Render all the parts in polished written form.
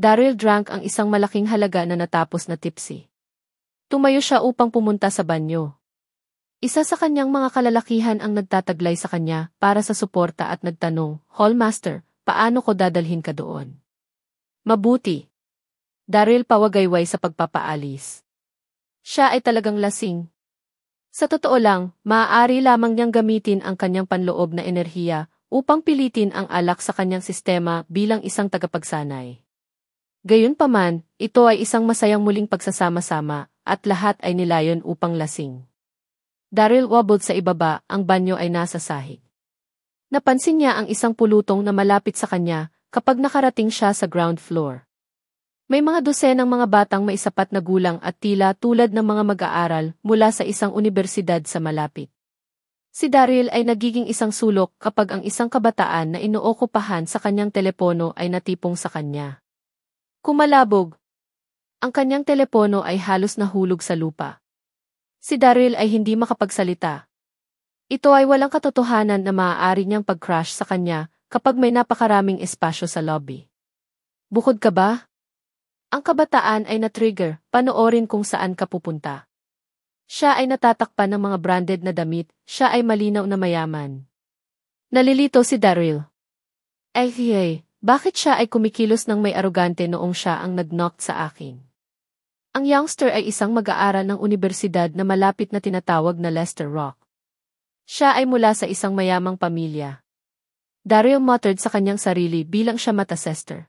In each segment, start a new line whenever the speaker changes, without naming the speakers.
Daryl drank ang isang malaking halaga na natapos na tipsy. Tumayo siya upang pumunta sa banyo. Isa sa kanyang mga kalalakihan ang nagtataglay sa kanya para sa suporta at nagtanong, "Hallmaster, paano ko dadalhin ka doon?" "Mabuti." Daryl pawagayway sa pagpapaalis. Siya ay talagang lasing. Sa totoo lang, maaari lamang niyang gamitin ang kanyang panloob na enerhiya upang pilitin ang alak sa kanyang sistema bilang isang tagapagsanay. Gayunpaman, ito ay isang masayang muling pagsasama-sama at lahat ay nilayon upang lasing. Daryl wobbled sa ibaba, ang banyo ay nasa sahig. Napansin niya ang isang pulutong na malapit sa kanya kapag nakarating siya sa ground floor. May mga dosenang mga batang may sapat na gulang at tila tulad ng mga mag-aaral mula sa isang unibersidad sa malapit. Si Daryl ay nagiging isang sulok kapag ang isang kabataan na inookupahan sa kanyang telepono ay natipong sa kanya. Kumalabog. Ang kanyang telepono ay halos nahulog sa lupa. Si Daryl ay hindi makapagsalita. Ito ay walang katotohanan na maaari niyang pag-crash sa kanya kapag may napakaraming espasyo sa lobby. Bukod ka ba? Ang kabataan ay na-trigger, panoorin kung saan ka pupunta. Siya ay natatakpan ng mga branded na damit, siya ay malinaw na mayaman. Nalilito si Daryl. Bakit siya ay kumikilos ng may arogante noong siya ang nag-knock sa akin? Ang youngster ay isang mag-aaral ng unibersidad na malapit na tinatawag na Lester Rock. Siya ay mula sa isang mayamang pamilya. Daryl muttered sa kanyang sarili bilang siya matasester.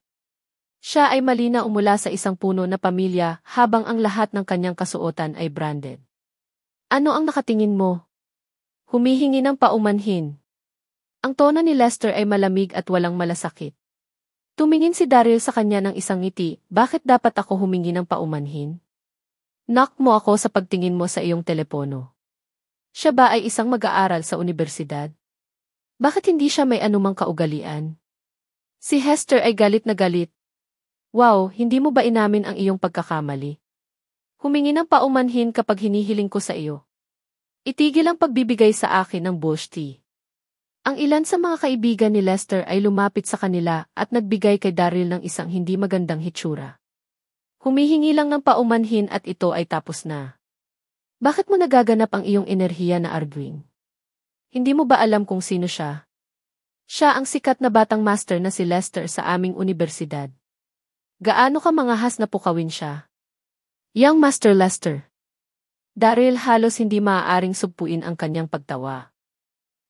Siya ay malinaw mula sa isang puno na pamilya habang ang lahat ng kanyang kasuotan ay branded. Ano ang nakatingin mo? Humihingi ng paumanhin. Ang tono ni Lester ay malamig at walang malasakit. Tumingin si Daryl sa kanya ng isang ngiti, bakit dapat ako humingi ng paumanhin? Knock mo ako sa pagtingin mo sa iyong telepono. Siya ba ay isang mag-aaral sa unibersidad? Bakit hindi siya may anumang kaugalian? Si Hester ay galit na galit. Wow, hindi mo ba inamin ang iyong pagkakamali? Humingi ng paumanhin kapag hinihiling ko sa iyo. Itigil ang pagbibigay sa akin ng bush tea. Ang ilan sa mga kaibigan ni Lester ay lumapit sa kanila at nagbigay kay Daryl ng isang hindi magandang hitsura. Humihingi lang ng paumanhin at ito ay tapos na. Bakit mo nagaganap ang iyong enerhiya na arguing? Hindi mo ba alam kung sino siya? Siya ang sikat na batang master na si Lester sa aming unibersidad. Gaano ka mangahas na pukawin siya? Young Master Lester. Daryl halos hindi maaaring sugpuin ang kanyang pagtawa.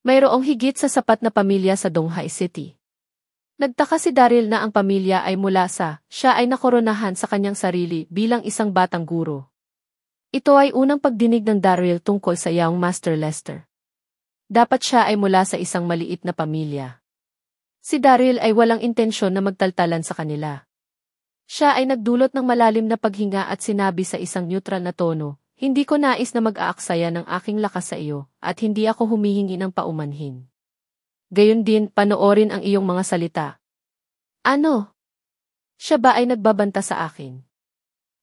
Mayroong higit sa sapat na pamilya sa Donghai City. Nagtaka si Daryl na ang pamilya ay mula sa, siya ay nakoronahan sa kanyang sarili bilang isang batang guro. Ito ay unang pagdinig ng Daryl tungkol sa Young Master Lester. Dapat siya ay mula sa isang maliit na pamilya. Si Daryl ay walang intensyon na magtaltalan sa kanila. Siya ay nagdulot ng malalim na paghinga at sinabi sa isang neutral na tono, hindi ko nais na mag-aaksaya ng aking lakas sa iyo, at hindi ako humihingi ng paumanhin. Gayon din, panoorin ang iyong mga salita. Ano? Siya ba ay nagbabanta sa akin?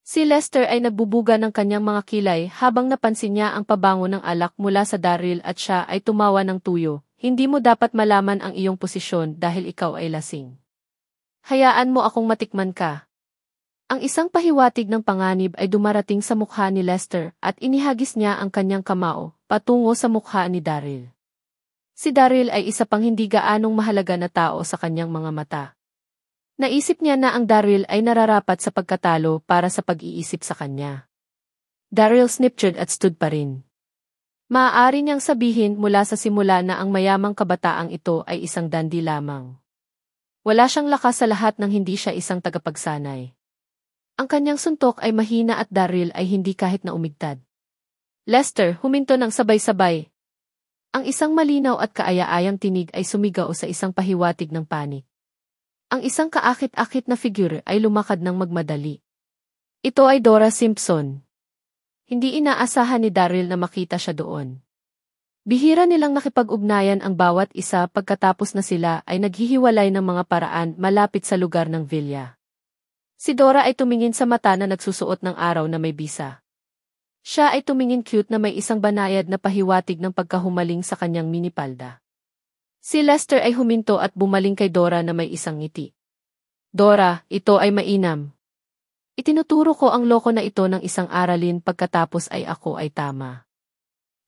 Si Lester ay nagbubuga ng kanyang mga kilay habang napansin niya ang pabango ng alak mula sa Daryl at siya ay tumawa ng tuyo. Hindi mo dapat malaman ang iyong posisyon dahil ikaw ay lasing. Hayaan mo akong matikman ka. Ang isang pahiwatig ng panganib ay dumarating sa mukha ni Lester at inihagis niya ang kanyang kamao patungo sa mukha ni Daryl. Si Daryl ay isa pang hindi gaanong mahalaga na tao sa kanyang mga mata. Naisip niya na ang Daryl ay nararapat sa pagkatalo para sa pag-iisip sa kanya. Daryl sniptured at stood pa rin. Maaari niyang sabihin mula sa simula na ang mayamang kabataang ito ay isang dandy lamang. Wala siyang lakas sa lahat ng hindi siya isang tagapagsanay. Ang kanyang suntok ay mahina at Daryl ay hindi kahit na umigtad. Lester, huminto ng sabay-sabay. Ang isang malinaw at kaaya-ayang tinig ay sumigaw sa isang pahiwatig ng panik. Ang isang kaakit-akit na figure ay lumakad ng magmadali. Ito ay Dora Simpson. Hindi inaasahan ni Daryl na makita siya doon. Bihira nilang nakipag-ugnayan ang bawat isa pagkatapos na sila ay naghihiwalay ng mga paraan malapit sa lugar ng villa. Si Dora ay tumingin sa mata na nagsusuot ng araw na may bisa. Siya ay tumingin cute na may isang banayad na pahiwatig ng pagkahumaling sa kanyang minipalda. Si Lester ay huminto at bumaling kay Dora na may isang ngiti. Dora, ito ay mainam. Itinuturo ko ang loko na ito ng isang aralin pagkatapos ay ako ay tama.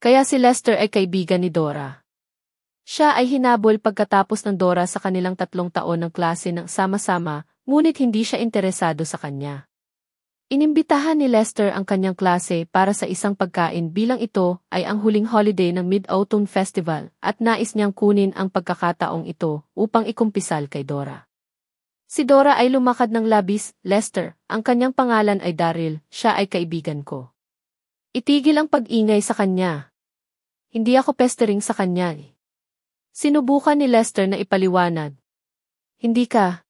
Kaya si Lester ay kaibigan ni Dora. Siya ay hinabol pagkatapos ng Dora sa kanilang 3 taon ng klase ng sama-sama, ngunit hindi siya interesado sa kanya. Inimbitahan ni Lester ang kanyang klase para sa isang pagkain bilang ito ay ang huling holiday ng Mid-Autumn Festival at nais niyang kunin ang pagkakataong ito upang ikumpisal kay Dora. Si Dora ay lumakad ng labis, Lester, ang kanyang pangalan ay Daryl, siya ay kaibigan ko. Itigil ang pag-ingay sa kanya. Hindi ako pestering sa kanya. Sinubukan ni Lester na ipaliwanag. Hindi ka.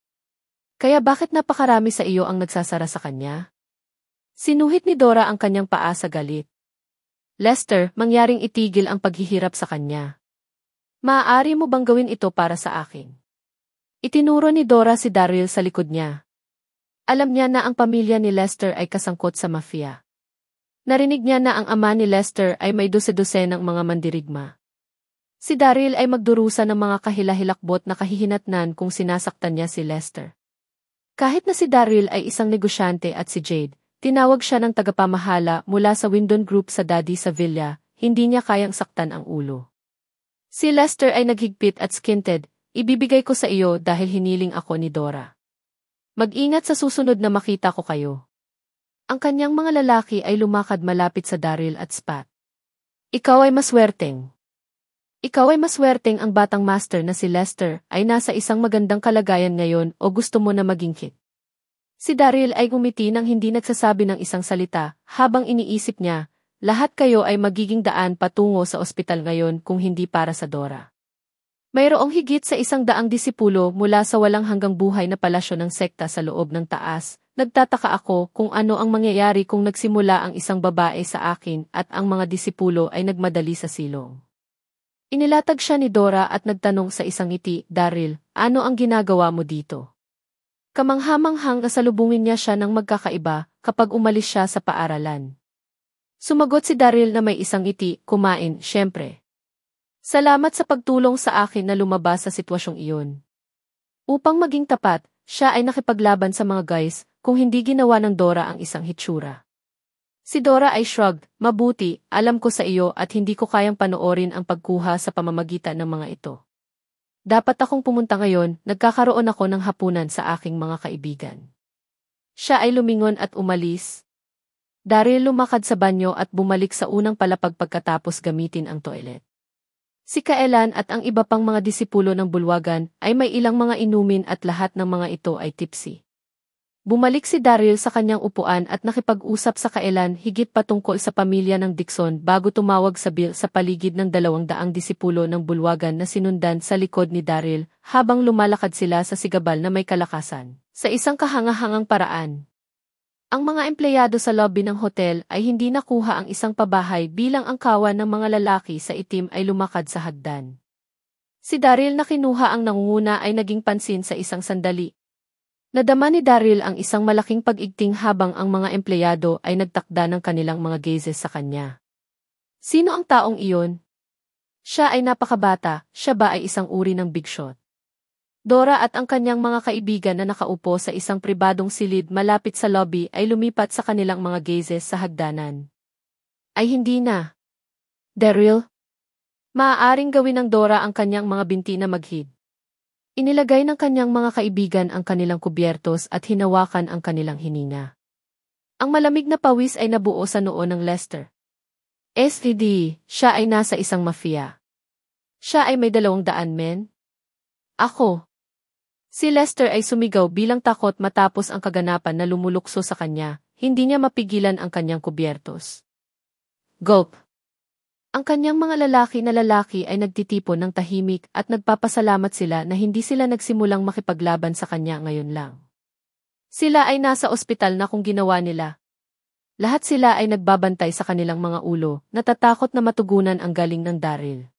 Kaya bakit napakarami sa iyo ang nagsasara sa kanya? Sinuhit ni Dora ang kanyang paa sa galit. Lester, mangyaring itigil ang paghihirap sa kanya. Maaari mo bang gawin ito para sa akin? Itinuro ni Dora si Daryl sa likod niya. Alam niya na ang pamilya ni Lester ay kasangkot sa mafia. Narinig niya na ang ama ni Lester ay may dose-dosenang mga mandirigma. Si Daryl ay magdurusa ng mga kahilahilakbot na kahihinatnan kung sinasaktan niya si Lester. Kahit na si Daryl ay isang negosyante at si Jade, tinawag siya ng tagapamahala mula sa Windon Group sa daddy sa villa, hindi niya kayang saktan ang ulo. Si Lester ay naghigpit at skinted, ibibigay ko sa iyo dahil hiniling ako ni Dora. Mag-ingat sa susunod na makita ko kayo. Ang kanyang mga lalaki ay lumakad malapit sa Daryl at spat. Ikaw ay maswerteng. Ikaw ay maswerteng ang batang master na si Lester ay nasa isang magandang kalagayan ngayon o gusto mo na maging kit. Si Daryl ay ngumiti nang hindi nagsasabi ng isang salita habang iniisip niya, lahat kayo ay magiging daan patungo sa ospital ngayon kung hindi para sa Dora. Mayroong higit sa 100 disipulo mula sa walang hanggang buhay na palasyo ng sekta sa loob ng taas. Nagtataka ako kung ano ang mangyayari kung nagsimula ang isang babae sa akin at ang mga disipulo ay nagmadali sa silong. Inilatag siya ni Dora at nagtanong sa isang ngiti, Daryl, ano ang ginagawa mo dito? Kamanghamanghang kasalubungin niya siya ng magkakaiba kapag umalis siya sa paaralan. Sumagot si Daryl na may isang ngiti, kumain, syempre. Salamat sa pagtulong sa akin na lumabas sa sitwasyong iyon. Upang maging tapat, siya ay nakipaglaban sa mga guys kung hindi ginawa ng Dora ang isang hitsura. Si Dora ay shrugged, mabuti, alam ko sa iyo at hindi ko kayang panoorin ang pagkuha sa pamamagitan ng mga ito. Dapat akong pumunta ngayon, nagkakaroon ako ng hapunan sa aking mga kaibigan. Siya ay lumingon at umalis. Daryl lumakad sa banyo at bumalik sa unang palapag pagkatapos gamitin ang toilet. Si Kaelan at ang iba pang mga disipulo ng bulwagan ay may ilang mga inumin at lahat ng mga ito ay tipsy. Bumalik si Daryl sa kanyang upuan at nakipag-usap sa Kaelan higit patungkol sa pamilya ng Dixon bago tumawag sa Bill sa paligid ng 200 disipulo ng bulwagan na sinundan sa likod ni Daryl habang lumalakad sila sa sigabal na may kalakasan. Sa isang kahangahangang paraan. Ang mga empleyado sa lobby ng hotel ay hindi nakuha ang isang pabahay bilang ang kawan ng mga lalaki sa itim ay lumakad sa hagdan. Si Daryl na kinuha ang nangunguna ay naging pansin sa isang sandali. Nadama ni Daryl ang isang malaking pag-igting habang ang mga empleyado ay nagtakda ng kanilang mga gazes sa kanya. Sino ang taong iyon? Siya ay napakabata, siya ba ay isang uri ng big shot? Dora at ang kanyang mga kaibigan na nakaupo sa isang pribadong silid malapit sa lobby ay lumipat sa kanilang mga gazes sa hagdanan. Ay hindi na. Daryl? Maaaring gawin ng Dora ang kanyang mga binti na maghid. Inilagay ng kanyang mga kaibigan ang kanilang kubyertos at hinawakan ang kanilang hininga. Ang malamig na pawis ay nabuo sa noo ng Lester. STD, siya ay nasa isang mafia. Siya ay may 200 men? Ako. Si Lester ay sumigaw bilang takot matapos ang kaganapan na lumulukso sa kanya, hindi niya mapigilan ang kanyang kubyertos. Gulp. Ang kanyang mga lalaki ay nagtitipon ng tahimik at nagpapasalamat sila na hindi sila nagsimulang makipaglaban sa kanya ngayon lang. Sila ay nasa ospital na kung ginawa nila. Lahat sila ay nagbabantay sa kanilang mga ulo, natatakot na matugunan ang galing ng Daryl.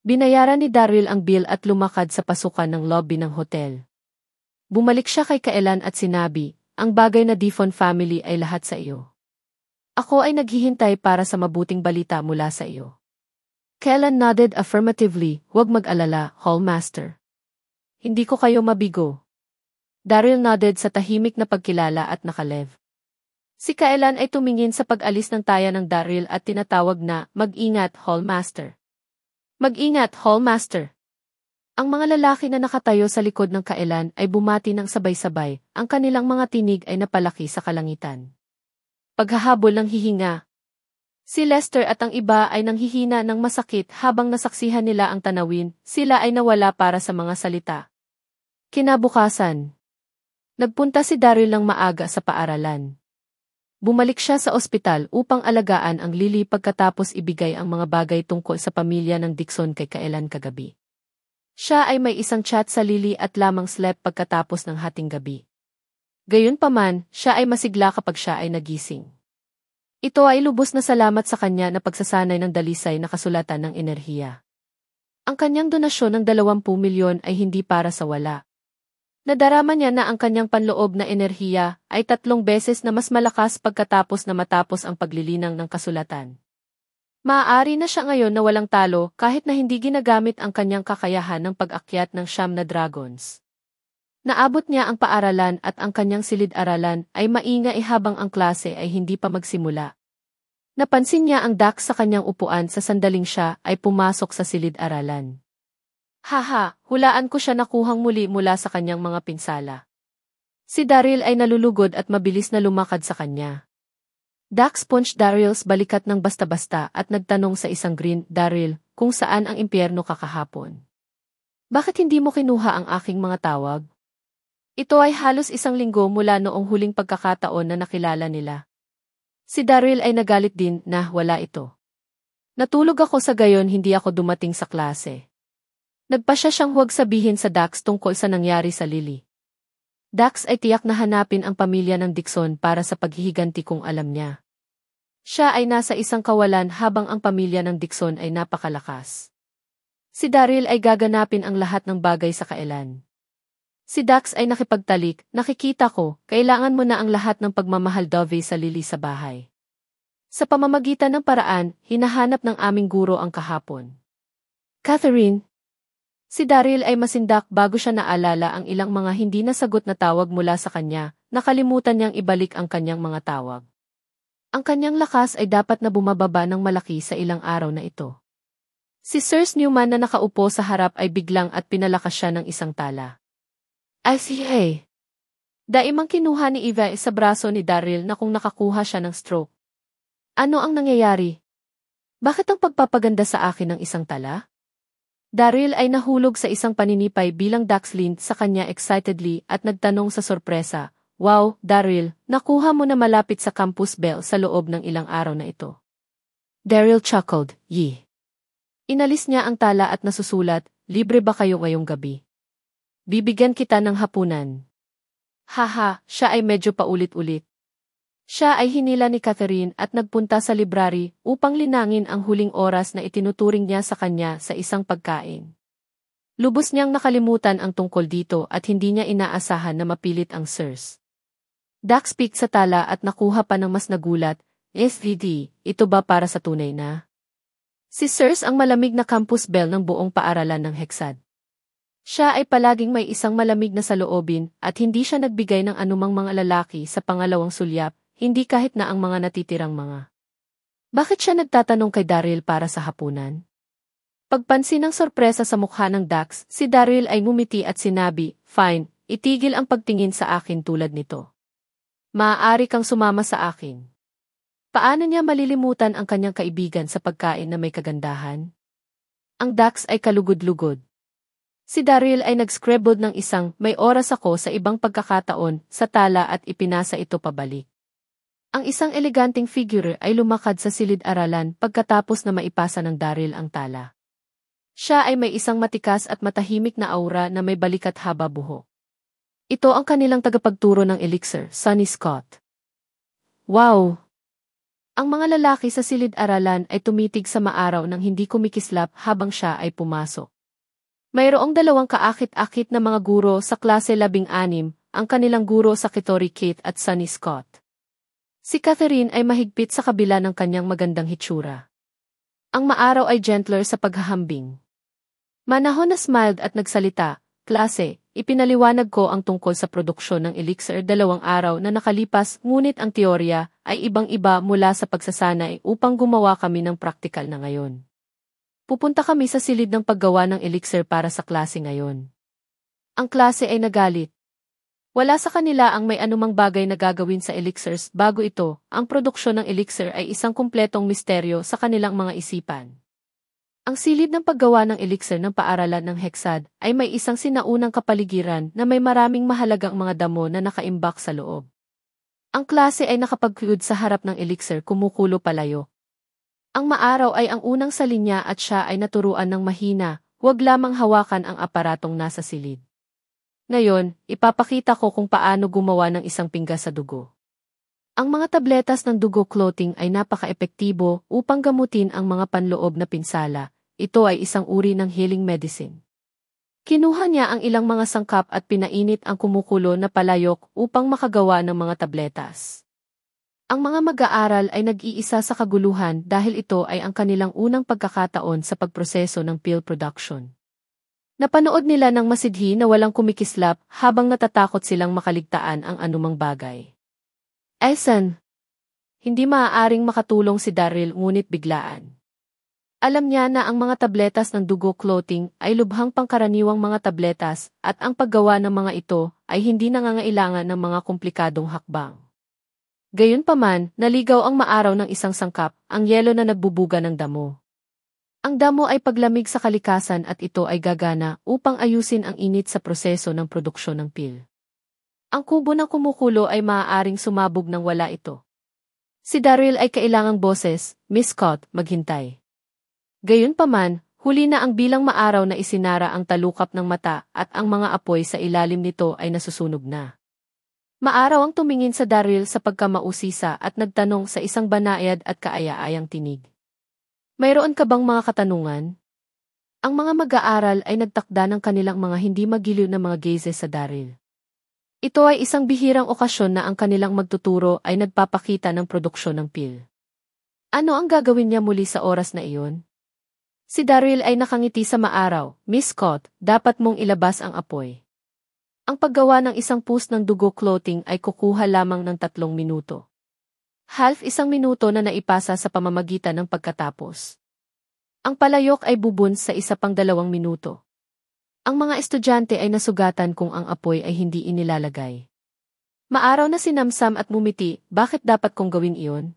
Binayaran ni Daryl ang bill at lumakad sa pasukan ng lobby ng hotel. Bumalik siya kay Kaelan at sinabi, ang bagay na Difon family ay lahat sa iyo. Ako ay naghihintay para sa mabuting balita mula sa iyo. Kaelan nodded affirmatively, huwag mag-alala, Hallmaster. Hindi ko kayo mabigo. Daryl nodded sa tahimik na pagkilala at nakalev. Si Kaelan ay tumingin sa pag-alis ng taya ng Daryl at tinatawag na, "Mag-ingat, Hallmaster." "Mag-ingat, Hallmaster." Ang mga lalaki na nakatayo sa likod ng Kaelan ay bumati ng sabay-sabay, ang kanilang mga tinig ay napalaki sa kalangitan. Paghahabol ng hihinga. Si Lester at ang iba ay nanghihina ng masakit habang nasaksihan nila ang tanawin, sila ay nawala para sa mga salita. Kinabukasan. Nagpunta si Daryl ng maaga sa paaralan. Bumalik siya sa ospital upang alagaan ang Lily pagkatapos ibigay ang mga bagay tungkol sa pamilya ng Dixon kay Kaelan kagabi. Siya ay may isang chat sa Lily at lamang slept pagkatapos ng hating gabi. Gayunpaman, siya ay masigla kapag siya ay nagising. Ito ay lubos na salamat sa kanya na pagsasanay ng dalisay na kasulatan ng enerhiya. Ang kanyang donasyon ng 20 milyon ay hindi para sa wala. Nadarama niya na ang kanyang panloob na enerhiya ay 3 beses na mas malakas pagkatapos na matapos ang paglilinang ng kasulatan. Maaari na siya ngayon na walang talo kahit na hindi ginagamit ang kanyang kakayahan ng pag-akyat ng 9 na dragons. Naabot niya ang paaralan at ang kanyang silid-aralan ay maingay habang ang klase ay hindi pa magsimula. Napansin niya ang Dax sa kanyang upuan sa sandaling siya ay pumasok sa silid-aralan. Haha, hulaan ko siya nakuhang muli mula sa kanyang mga pinsala. Si Daryl ay nalulugod at mabilis na lumakad sa kanya. Dax punched Daryl's balikat ng basta-basta at nagtanong sa isang green, "Daryl, kung saan ang impyerno kakahapon? Bakit hindi mo kinuha ang aking mga tawag?" Ito ay halos 1 linggo mula noong huling pagkakataon na nakilala nila. Si Daryl ay nagalit din na wala ito. "Natulog ako sa gayon hindi ako dumating sa klase." Nagpasya siyang huwag sabihin sa Dax tungkol sa nangyari sa Lily. Dax ay tiyak na hanapin ang pamilya ng Dixon para sa paghihiganti kung alam niya. Siya ay nasa isang kawalan habang ang pamilya ng Dixon ay napakalakas. Si Daryl ay gaganapin ang lahat ng bagay sa Kaelan. Si Dax ay nakipagtalik, "Nakikita ko, kailangan mo na ang lahat ng pagmamahal Dove sa Lily sa bahay. Sa pamamagitan ng paraan, hinahanap ng aming guro ang kahapon." "Catherine." Si Daryl ay masindak bago siya naalala ang ilang mga hindi nasagot na tawag mula sa kanya, nakalimutan niyang ibalik ang kanyang mga tawag. Ang kanyang lakas ay dapat na bumababa ng malaki sa ilang araw na ito. Si Sir Newman na nakaupo sa harap ay biglang at pinalakas siya ng isang tala. "I see. Daimang kinuha ni Eva sa braso ni Daryl na kung nakakuha siya ng stroke. "Ano ang nangyayari? Bakit ang pagpapaganda sa akin ng isang tala?" Daryl ay nahulog sa isang paninipay bilang Dax leaned sa kanya excitedly at nagtanong sa sorpresa, "Wow, Daryl, nakuha mo na malapit sa campus bell sa loob ng ilang araw na ito." Daryl chuckled, "Yee." Inalis niya ang tala at nasusulat, "Libre ba kayo ngayong gabi? Bibigyan kita ng hapunan." Haha, siya ay medyo paulit-ulit. Siya ay hinila ni Catherine at nagpunta sa library upang linangin ang huling oras na itinuturing niya sa kanya sa isang pagkain. Lubos niyang nakalimutan ang tungkol dito at hindi niya inaasahan na mapilit ang Sirs. Dax peeked sa tala at nakuha pa ng mas nagulat, "SVD, ito ba para sa tunay na?" Si Sirs ang malamig na campus bell ng buong paaralan ng Hexad. Siya ay palaging may isang malamig na saloobin at hindi siya nagbigay ng anumang mga lalaki sa pangalawang sulyap, hindi kahit na ang mga natitirang mga. Bakit siya nagtatanong kay Daryl para sa hapunan? Pagpansin ng sorpresa sa mukha ng Dax, si Daryl ay ngumiti at sinabi, "Fine, itigil ang pagtingin sa akin tulad nito. Maaari kang sumama sa akin." Paano niya malilimutan ang kanyang kaibigan sa pagkain na may kagandahan? Ang Dax ay kalugod-lugod. Si Daryl ay nag-scribbled ng isang, "May oras ako sa ibang pagkakataon," sa tala at ipinasa ito pabalik. Ang isang eleganteng figure ay lumakad sa silid-aralan pagkatapos na maipasa ng Daryl ang tala. Siya ay may isang matikas at matahimik na aura na may balikat haba buhok. Ito ang kanilang tagapagturo ng elixir, Sonny Scott. Wow! Ang mga lalaki sa silid-aralan ay tumitig sa maaraw nang hindi kumikislap habang siya ay pumasok. Mayroong 2 kaakit-akit na mga guro sa klase 16, ang kanilang guro sa Kitori Kate at Sonny Scott. Si Catherine ay mahigpit sa kabila ng kanyang magandang hitsura. Ang maaraw ay gentler sa paghahambing. Manahon na smiled at nagsalita, Klase, ipinaliwanag ko ang tungkol sa produksyon ng elixir 2 araw na nakalipas, ngunit ang teorya ay ibang-iba mula sa pagsasanay upang gumawa kami ng praktikal na ngayon. Pupunta kami sa silid ng paggawa ng elixir para sa klase ngayon. Ang klase ay nagalit. Wala sa kanila ang may anumang bagay na gagawin sa elixirs bago ito. Ang produksyon ng elixir ay isang kumpletong misteryo sa kanilang mga isipan. Ang silid ng paggawa ng elixir ng paaralan ng Hexad ay may isang sinaunang kapaligiran na may maraming mahalagang mga damo na nakaimbak sa loob. Ang klase ay nakapagkuyod sa harap ng elixir kumukulo palayo. Ang maaraw ay ang unang sa linya at siya ay naturuan ng mahina, huwag lamang hawakan ang aparatong nasa silid. Ngayon, ipapakita ko kung paano gumawa ng isang pingga sa dugo. Ang mga tabletas ng dugo clothing ay napaka-epektibo upang gamutin ang mga panloob na pinsala. Ito ay isang uri ng healing medicine. Kinuha niya ang ilang mga sangkap at pinainit ang kumukulo na palayok upang makagawa ng mga tabletas. Ang mga mag-aaral ay nag-iisa sa kaguluhan dahil ito ay ang kanilang unang pagkakataon sa pagproseso ng pill production. Napanood nila ng masidhi na walang kumikislap habang natatakot silang makaligtaan ang anumang bagay. Aysan, hindi maaaring makatulong si Daryl ngunit biglaan. Alam niya na ang mga tabletas ng dugo clothing ay lubhang pangkaraniwang mga tabletas at ang paggawa ng mga ito ay hindi nangangailangan ng mga komplikadong hakbang. Gayunpaman, naligaw ang maaraw ng isang sangkap, ang yelo na nagbubuga ng damo. Ang damo ay paglamig sa kalikasan at ito ay gagana upang ayusin ang init sa proseso ng produksyon ng pill. Ang kubo ng kumukulo ay maaaring sumabog nang wala ito. Si Daryl ay kailangang boses, Miss Scott, maghintay. Gayunpaman, huli na ang bilang maaraw na isinara ang talukap ng mata at ang mga apoy sa ilalim nito ay nasusunog na. Maaraw ang tumingin sa Daryl sa pagkamausisa at nagtanong sa isang banayad at kaaya-ayang tinig. Mayroon ka bang mga katanungan? Ang mga mag-aaral ay nagtakda ng kanilang mga hindi magiliw na mga gazes sa Daryl. Ito ay isang bihirang okasyon na ang kanilang magtuturo ay nagpapakita ng produksyon ng pill. Ano ang gagawin niya muli sa oras na iyon? Si Daryl ay nakangiti sa maaraw, Miss Scott, dapat mong ilabas ang apoy. Ang paggawa ng isang pus ng dugo clothing ay kukuha lamang ng 3 minuto. Half 1 minuto na naipasa sa pamamagitan ng pagkatapos. Ang palayok ay bubuns sa 1 pang 2 minuto. Ang mga estudyante ay nasugatan kung ang apoy ay hindi inilalagay. Maaraw na sinamsam at mumiti, bakit dapat kong gawin iyon?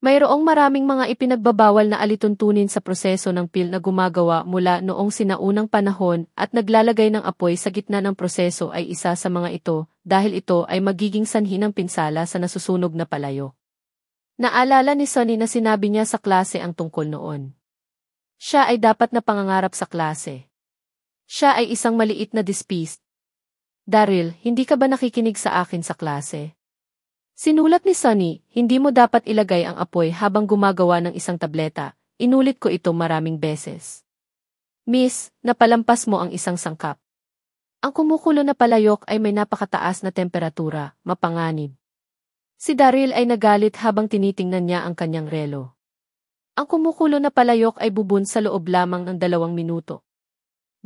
Mayroong maraming mga ipinagbabawal na alituntunin sa proseso ng pill na gumagawa mula noong sinaunang panahon at naglalagay ng apoy sa gitna ng proseso ay isa sa mga ito dahil ito ay magiging sanhi ng pinsala sa nasusunog na palayo. Naalala ni Sonny na sinabi niya sa klase ang tungkol noon. Siya ay dapat na pangangarap sa klase. Siya ay isang maliit na dispiste. Daryl, hindi ka ba nakikinig sa akin sa klase? Sinulat ni Sonny, hindi mo dapat ilagay ang apoy habang gumagawa ng isang tableta. Inulit ko ito maraming beses. Miss, napalampas mo ang isang sangkap. Ang kumukulo na palayok ay may napakataas na temperatura, mapanganib. Si Daryl ay nagalit habang tinitingnan niya ang kanyang relo. Ang kumukulo na palayok ay bubun sa loob lamang ng 2 minuto.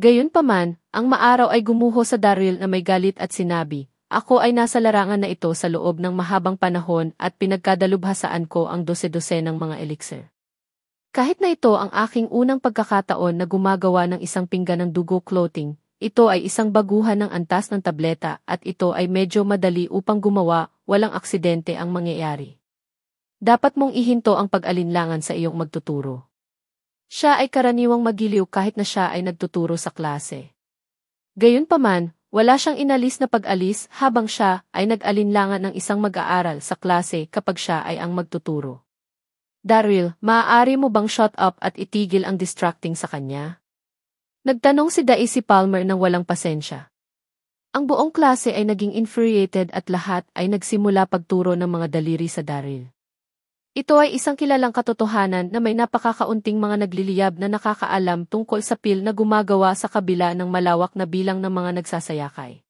Gayunpaman, ang maaraw ay gumuho sa Daryl na may galit at sinabi, ako ay nasa larangan na ito sa loob ng mahabang panahon at pinagkadalubhasaan ko ang 12 ng mga elixir. Kahit na ito ang aking unang pagkakataon na gumagawa ng isang pinggan ng dugo clothing, ito ay isang baguhan ng antas ng tableta at ito ay medyo madali upang gumawa, walang aksidente ang mangyayari. Dapat mong ihinto ang pag-alinlangan sa iyong magtuturo. Siya ay karaniwang magiliw kahit na siya ay nagtuturo sa klase. Gayunpaman, wala siyang inalis na pag-alis habang siya ay nag-alinlangan ng isang mag-aaral sa klase kapag siya ay ang magtuturo. Daryl, maaari mo bang shut up at itigil ang distracting sa kanya? Nagtanong si Daisy Palmer ng walang pasensya. Ang buong klase ay naging infuriated at lahat ay nagsimula pagturo ng mga daliri sa Daryl. Ito ay isang kilalang katotohanan na may napakakaunting mga nagliliyab na nakakaalam tungkol sa pill na gumagawa sa kabila ng malawak na bilang ng mga nagsasayakay.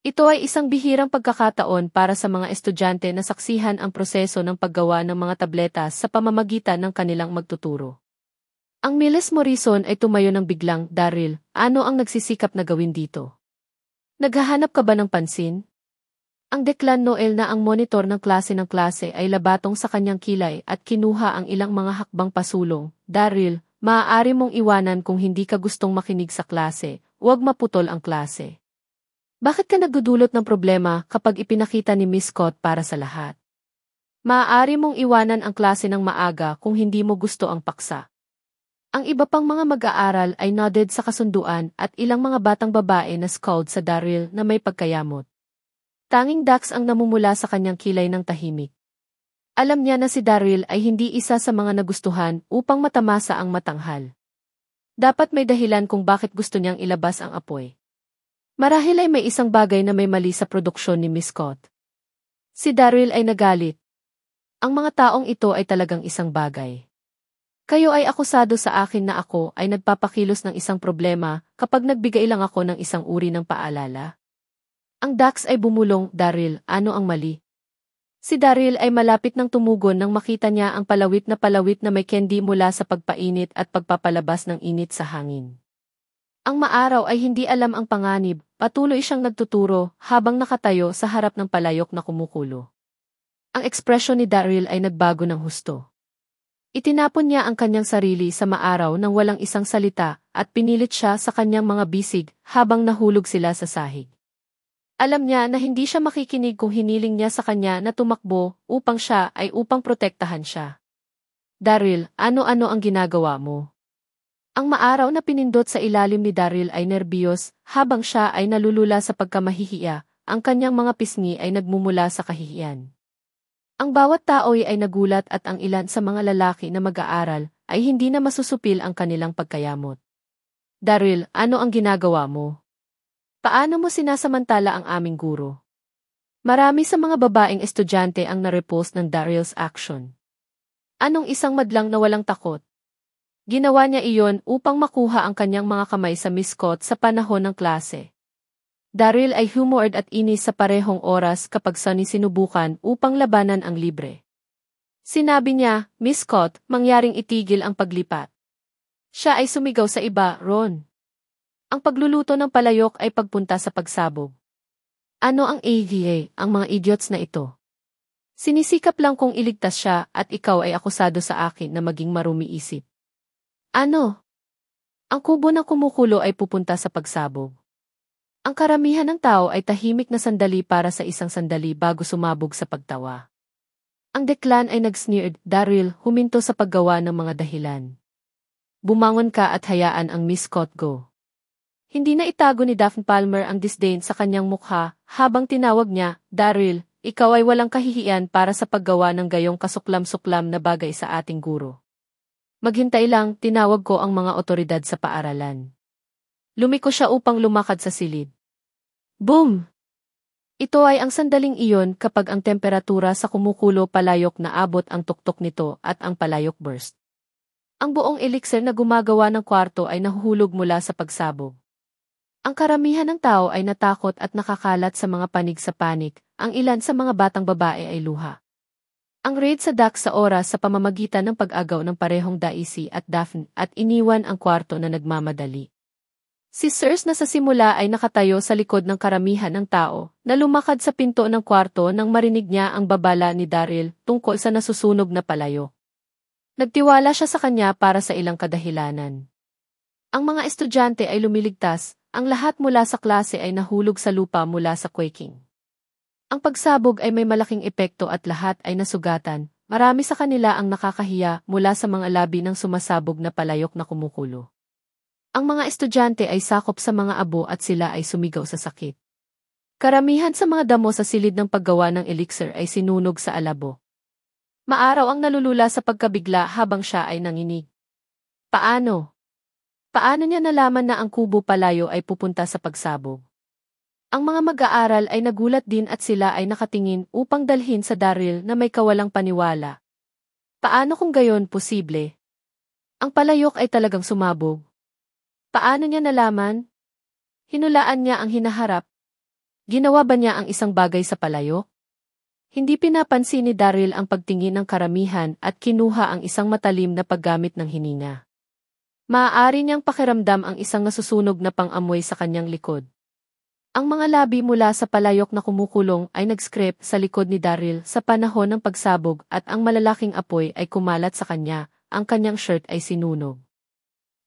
Ito ay isang bihirang pagkakataon para sa mga estudyante na saksihan ang proseso ng paggawa ng mga tabletas sa pamamagitan ng kanilang magtuturo. Ang Miles Morrison ay tumayo ng biglang, Daryl, ano ang nagsisikap na gawin dito? Naghahanap ka ba ng pansin? Ang Declan Noel na ang monitor ng klase ay labatong sa kanyang kilay at kinuha ang ilang mga hakbang pasulong. Daryl, maaari mong iwanan kung hindi ka gustong makinig sa klase, huwag maputol ang klase. Bakit ka nagdudulot ng problema kapag ipinakita ni Miss Scott para sa lahat? Maaari mong iwanan ang klase ng maaga kung hindi mo gusto ang paksa. Ang iba pang mga mag-aaral ay nodded sa kasunduan at ilang mga batang babae na scold sa Daryl na may pagkayamot. Tanging Dax ang namumula sa kanyang kilay ng tahimik. Alam niya na si Daryl ay hindi isa sa mga nagustuhan upang matamasa ang matanghal. Dapat may dahilan kung bakit gusto niyang ilabas ang apoy. Marahil ay may isang bagay na may mali sa produksyon ni Miss Scott. Si Daryl ay nagalit. Ang mga taong ito ay talagang isang bagay. Kayo ay akusado sa akin na ako ay nagpapakilos ng isang problema kapag nagbigay lang ako ng isang uri ng paalala. Ang Dax ay bumulong, Daryl, ano ang mali? Si Daryl ay malapit nang tumugon nang makita niya ang palawit na may candy mula sa pagpainit at pagpapalabas ng init sa hangin. Ang maaraw ay hindi alam ang panganib, patuloy siyang nagtuturo habang nakatayo sa harap ng palayok na kumukulo. Ang ekspresyon ni Daryl ay nagbago ng husto. Itinapon niya ang kanyang sarili sa maaraw nang walang isang salita at pinilit siya sa kanyang mga bisig habang nahulog sila sa sahig. Alam niya na hindi siya makikinig kung hiniling niya sa kanya na tumakbo upang protektahan siya. Daryl, ano-ano ang ginagawa mo? Ang maaraw na pinindot sa ilalim ni Daryl ay nerbiyos habang siya ay nalulula sa pagkamahihiya, ang kanyang mga pisngi ay nagmumula sa kahihiyan. Ang bawat tao ay nagulat at ang ilan sa mga lalaki na mag-aaral ay hindi na masusupil ang kanilang pagkayamot. Daryl, ano ang ginagawa mo? Paano mo sinasamantala ang aming guro? Marami sa mga babaeng estudyante ang na-repulse ng Daryl's action. Anong isang madlang na walang takot? Ginawa niya iyon upang makuha ang kanyang mga kamay sa Miss Scott sa panahon ng klase. Daryl ay humored at inis sa parehong oras kapag sinubukan upang labanan ang libre. Sinabi niya, Miss Scott, mangyaring itigil ang paglipat. Siya ay sumigaw sa iba, Ron. Ang pagluluto ng palayok ay pagpunta sa pagsabog. Ano ang AVA, ang mga idiots na ito? Sinisikap lang kong iligtas siya at ikaw ay akusado sa akin na maging marumi isip. Ano? Ang kubo ng kumukulo ay pupunta sa pagsabog. Ang karamihan ng tao ay tahimik na sandali para sa isang sandali bago sumabog sa pagtawa. Ang Declan ay nag-sneered, Daryl, huminto sa paggawa ng mga dahilan. Bumangon ka at hayaan ang Miss Scott go. Hindi na itago ni Daphne Palmer ang disdain sa kanyang mukha habang tinawag niya, Daryl, ikaw ay walang kahihiyan para sa paggawa ng gayong kasuklam-suklam na bagay sa ating guro. Maghintay lang, tinawag ko ang mga otoridad sa paaralan. Lumiko siya upang lumakad sa silid. Boom! Ito ay ang sandaling iyon kapag ang temperatura sa kumukulo palayok na abot ang tuktok nito at ang palayok burst. Ang buong elixir na gumagawa ng kwarto ay nahuhulog mula sa pagsabog. Ang karamihan ng tao ay natakot at nakakalat sa mga panig sa panik, ang ilan sa mga batang babae ay luha. Ang raid sa Dax sa oras sa pamamagitan ng pag-agaw ng parehong Daisy at Daphne at iniwan ang kwarto na nagmamadali. Si Sirs na sa simula ay nakatayo sa likod ng karamihan ng tao na lumakad sa pinto ng kwarto nang marinig niya ang babala ni Daryl tungkol sa nasusunog na palayok. Nagtiwala siya sa kanya para sa ilang kadahilanan. Ang mga estudyante ay lumiligtas, ang lahat mula sa klase ay nahulog sa lupa mula sa quaking. Ang pagsabog ay may malaking epekto at lahat ay nasugatan, marami sa kanila ang nakakahiya mula sa mga labi ng sumasabog na palayok na kumukulo. Ang mga estudyante ay sakop sa mga abo at sila ay sumigaw sa sakit. Karamihan sa mga damo sa silid ng paggawa ng elixir ay sinunog sa alabo. Maaraw ang nalulula sa pagkabigla habang siya ay nanginig. Paano? Paano niya nalaman na ang kubo palayo ay pupunta sa pagsabog? Ang mga mag-aaral ay nagulat din at sila ay nakatingin upang dalhin sa Daryl na may kawalang paniwala. Paano kung gayon posible? Ang palayok ay talagang sumabog. Paano niya nalaman? Hinulaan niya ang hinaharap. Ginawa ba niya ang isang bagay sa palayok? Hindi pinapansin ni Daryl ang pagtingin ng karamihan at kinuha ang isang matalim na paggamit ng hininga. Maaari niyang pakiramdam ang isang nasusunog na pang-amoy sa kanyang likod. Ang mga labi mula sa palayok na kumukulong ay nag-scrape sa likod ni Daryl sa panahon ng pagsabog at ang malalaking apoy ay kumalat sa kanya, ang kanyang shirt ay sinunog.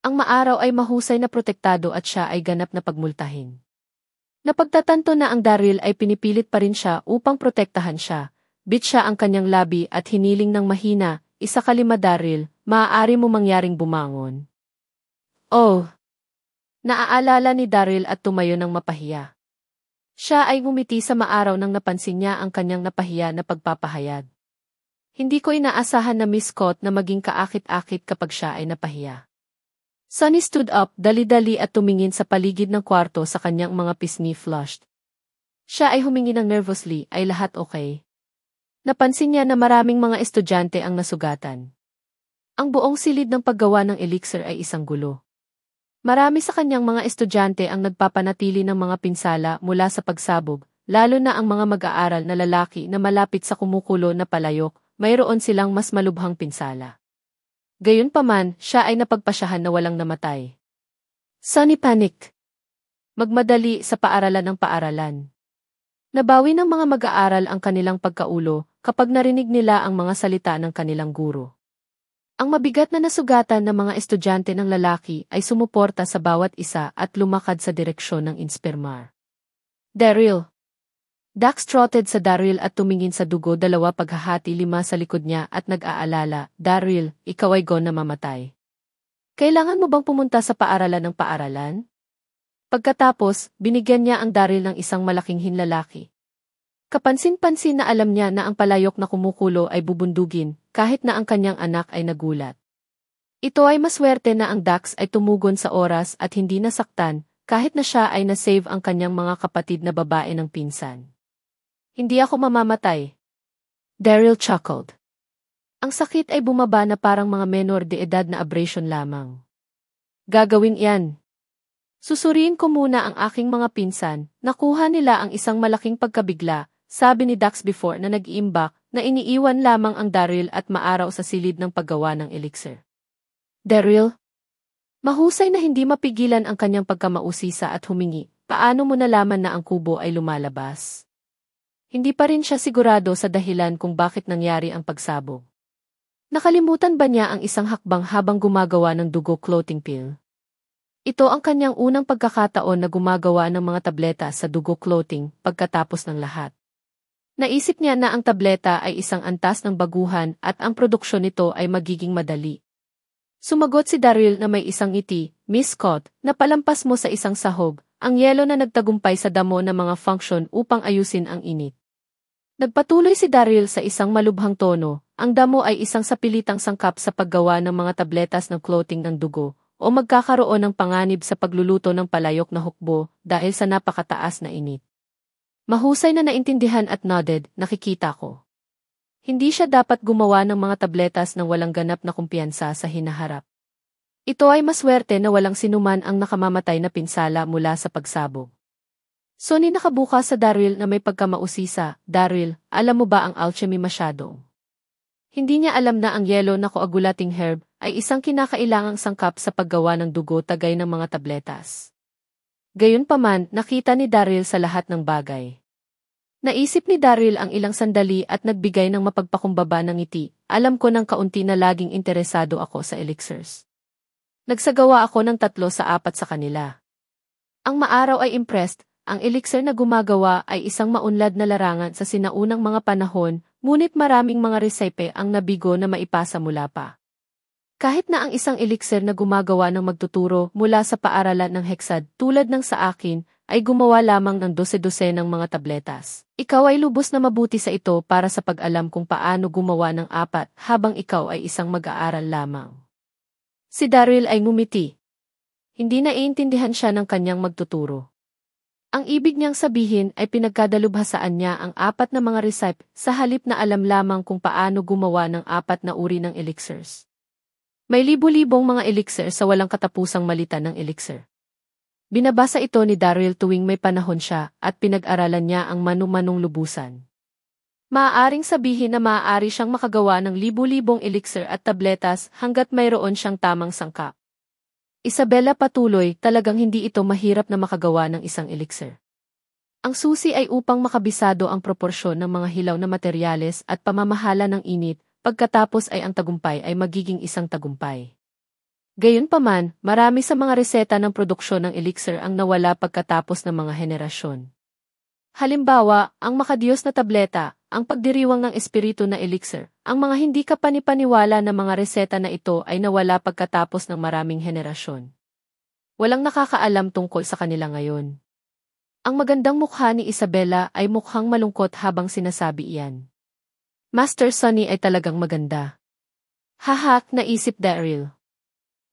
Ang maaraw ay mahusay na protektado at siya ay ganap na pagmultahin. Napagtatanto na ang Daryl ay pinipilit pa rin siya upang protektahan siya. Bit siya ang kanyang labi at hiniling ng mahina, "Isa ka lima Daryl, maaari mo mangyaring bumangon." Oh! Naaalala ni Daryl at tumayo ng mapahiya. Siya ay ngumiti sa maaraw nang napansin niya ang kanyang napahiya na pagpapahayag. Hindi ko inaasahan na Miss Scott na maging kaakit-akit kapag siya ay napahiya. Sonny stood up, dali-dali at tumingin sa paligid ng kwarto sa kanyang mga pisngi flushed. Siya ay humingi ng nervously, "Ay lahat okay?" Napansin niya na maraming mga estudyante ang nasugatan. Ang buong silid ng paggawa ng elixir ay isang gulo. Marami sa kanyang mga estudyante ang nagpapanatili ng mga pinsala mula sa pagsabog, lalo na ang mga mag-aaral na lalaki na malapit sa kumukulo na palayok, mayroon silang mas malubhang pinsala. Gayunpaman, siya ay napagpasyahan na walang namatay. Sonny panicked. Magmadali sa paaralan ng paaralan. Nabawi ng mga mag-aaral ang kanilang pagkaulo kapag narinig nila ang mga salita ng kanilang guro. Ang mabigat na nasugatan ng mga estudyante ng lalaki ay sumuporta sa bawat isa at lumakad sa direksyon ng Inspirmar. "Daryl!" Dax trotted sa Daryl at tumingin sa dugo, 2 paghahati 5 sa likod niya at nag-aalala, "Daryl, ikaw ay gone na mamatay. Kailangan mo bang pumunta sa paaralan ng paaralan?" Pagkatapos, binigyan niya ang Daryl ng isang malaking hinlalaki. Kapansin-pansin na alam niya na ang palayok na kumukulo ay bubundugin, kahit na ang kanyang anak ay nagulat. Ito ay maswerte na ang Dax ay tumugon sa oras at hindi nasaktan, kahit na siya ay nasave ang kanyang mga kapatid na babae ng pinsan. "Hindi ako mamamatay." Daryl chuckled. Ang sakit ay bumaba na parang mga menor de edad na abrasion lamang. "Gagawin iyan. Susuriin ko muna ang aking mga pinsan." Nakuha nila ang isang malaking pagkabigla, sabi ni Dax before na nag-iimbak, na iniiwan lamang ang Daryl at maaraw sa silid ng paggawa ng elixir. "Daryl?" Mahusay na hindi mapigilan ang kanyang pagkamausisa at humingi, "Paano mo nalaman na ang kubo ay lumalabas?" Hindi pa rin siya sigurado sa dahilan kung bakit nangyari ang pagsabog. Nakalimutan ba niya ang isang hakbang habang gumagawa ng dugo clothing pill? Ito ang kanyang unang pagkakataon na gumagawa ng mga tableta sa dugo clothing pagkatapos ng lahat. Naisip niya na ang tableta ay isang antas ng baguhan at ang produksyon nito ay magiging madali. Sumagot si Daryl na may isang ngiti, "Miss Scott, napalampas mo sa isang sahog, ang yelo na nagtagumpay sa damo ng mga function upang ayusin ang init." Nagpatuloy si Daryl sa isang malubhang tono, "Ang damo ay isang sapilitang sangkap sa paggawa ng mga tabletas ng clothing ng dugo, o magkakaroon ng panganib sa pagluluto ng palayok na hukbo dahil sa napakataas na init." Mahusay na naintindihan at nodded, "Nakikita ko." Hindi siya dapat gumawa ng mga tabletas ng walang ganap na kumpiyansa sa hinaharap. Ito ay maswerte na walang sinuman ang nakamamatay na pinsala mula sa pagsabog. Sonny nakabukas sa Daryl na may pagkamausisa, "Daryl, alam mo ba ang alchemy masyadong?" Hindi niya alam na ang yelo na coagulating herb ay isang kinakailangang sangkap sa paggawa ng dugo tagay ng mga tabletas. Gayunpaman, nakita ni Daryl sa lahat ng bagay. Naisip ni Daryl ang ilang sandali at nagbigay ng mapagpakumbaba ng ngiti, "Alam ko ng kaunti na laging interesado ako sa elixirs. Nagsagawa ako ng 3 sa 4 sa kanila." Ang maaraw ay impressed, ang elixir na gumagawa ay isang maunlad na larangan sa sinaunang mga panahon, ngunit maraming mga resipe ang nabigo na maipasa mula pa. Kahit na ang isang elixir na gumagawa ng magtuturo mula sa paaralan ng Hexad tulad ng sa akin, ay gumawa lamang ng 12 ng mga tabletas. Ikaw ay lubos na mabuti sa ito para sa pag-alam kung paano gumawa ng 4 habang ikaw ay isang mag-aaral lamang. Si Daryl ay ngumiti. Hindi naiintindihan siya ng kanyang magtuturo. Ang ibig niyang sabihin ay pinagkadalubhasaan niya ang 4 na mga recipe sa halip na alam lamang kung paano gumawa ng 4 na uri ng elixirs. May libu-libong mga elixir sa walang katapusang malita ng elixir. Binabasa ito ni Daryl tuwing may panahon siya at pinag-aralan niya ang manu-manong lubusan. Maaaring sabihin na maaari siyang makagawa ng libu-libong elixir at tabletas hanggat mayroon siyang tamang sangkap. Isabela patuloy, talagang hindi ito mahirap na makagawa ng isang elixir. Ang susi ay upang makabisado ang proporsyon ng mga hilaw na materyales at pamamahala ng init, pagkatapos ay ang tagumpay ay magiging isang tagumpay. Gayunpaman, marami sa mga reseta ng produksyon ng elixir ang nawala pagkatapos ng mga henerasyon. Halimbawa, ang makadiyos na tableta, ang pagdiriwang ng espiritu na elixir, ang mga hindi kapanipaniwala na mga reseta na ito ay nawala pagkatapos ng maraming henerasyon. Walang nakakaalam tungkol sa kanila ngayon. Ang magandang mukha ni Isabela ay mukhang malungkot habang sinasabi iyan. Master Sonny ay talagang maganda. Haha, naisip Daryl.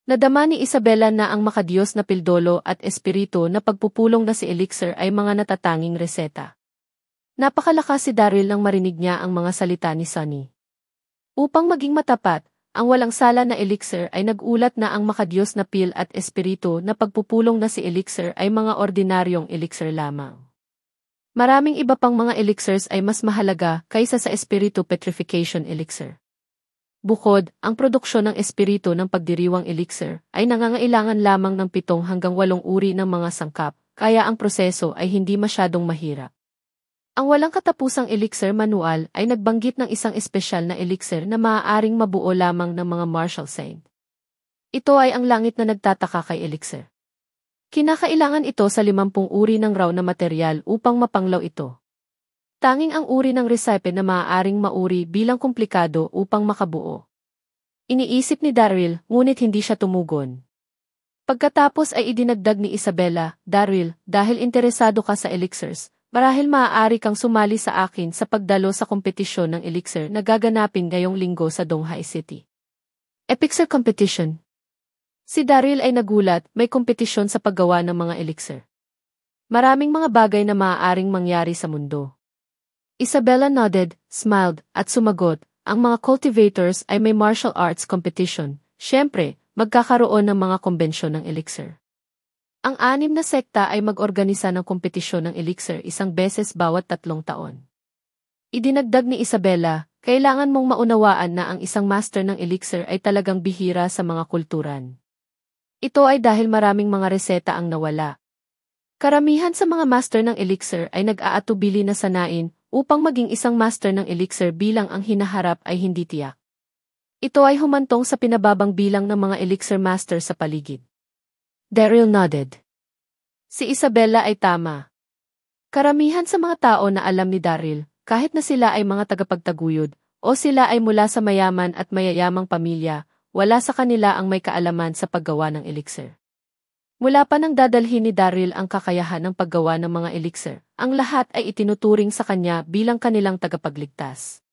Nadama ni Isabela na ang makadiyos na pildolo at espiritu na pagpupulong na si elixir ay mga natatanging reseta. Napakalakas si Daryl nang marinig niya ang mga salita ni Sonny. Upang maging matapat, ang walang sala na elixir ay nagulat na ang makadiyos na pil at espiritu na pagpupulong na si elixir ay mga ordinaryong elixir lamang. Maraming iba pang mga elixirs ay mas mahalaga kaysa sa espiritu petrification elixir. Bukod, ang produksyon ng espiritu ng pagdiriwang elixir ay nangangailangan lamang ng 7 hanggang 8 uri ng mga sangkap, kaya ang proseso ay hindi masyadong mahirap. Ang walang katapusang elixir manual ay nagbanggit ng isang espesyal na elixir na maaaring mabuo lamang ng mga martial saint. Ito ay ang langit na nagtataka kay elixir. Kinakailangan ito sa 50 uri ng raw na material upang mapanglaw ito. Tanging ang uri ng recipe na maaaring mauri bilang komplikado upang makabuo. Iniisip ni Daryl, ngunit hindi siya tumugon. Pagkatapos ay idinagdag ni Isabela, Daryl, dahil interesado ka sa elixirs, marahil maaari kang sumali sa akin sa pagdalo sa kompetisyon ng elixir na gaganapin ngayong linggo sa Donghai City. Elixir Competition. Si Daryl ay nagulat, may kompetisyon sa paggawa ng mga elixir. Maraming mga bagay na maaaring mangyari sa mundo. Isabela nodded, smiled, at sumagot, ang mga cultivators ay may martial arts competition. Siyempre, magkakaroon ng mga kombensyon ng elixir. Ang 6 na sekta ay mag-organisa ng kompetisyon ng elixir 1 beses bawat 3 taon. Idinagdag ni Isabela, kailangan mong maunawaan na ang isang master ng elixir ay talagang bihira sa mga kulturan. Ito ay dahil maraming mga reseta ang nawala. Karamihan sa mga master ng elixir ay nag-aatubili na sanain, upang maging isang master ng elixir bilang ang hinaharap ay hindi tiyak. Ito ay humantong sa pinababang bilang ng mga elixir master sa paligid. Daryl nodded. Si Isabela ay tama. Karamihan sa mga tao na alam ni Daryl, kahit na sila ay mga tagapagtaguyod, o sila ay mula sa mayaman at mayayamang pamilya, wala sa kanila ang may kaalaman sa paggawa ng elixir. Mula pa nang dadalhin ni Daryl ang kakayahan ng paggawa ng mga elixir, ang lahat ay itinuturing sa kanya bilang kanilang tagapagligtas.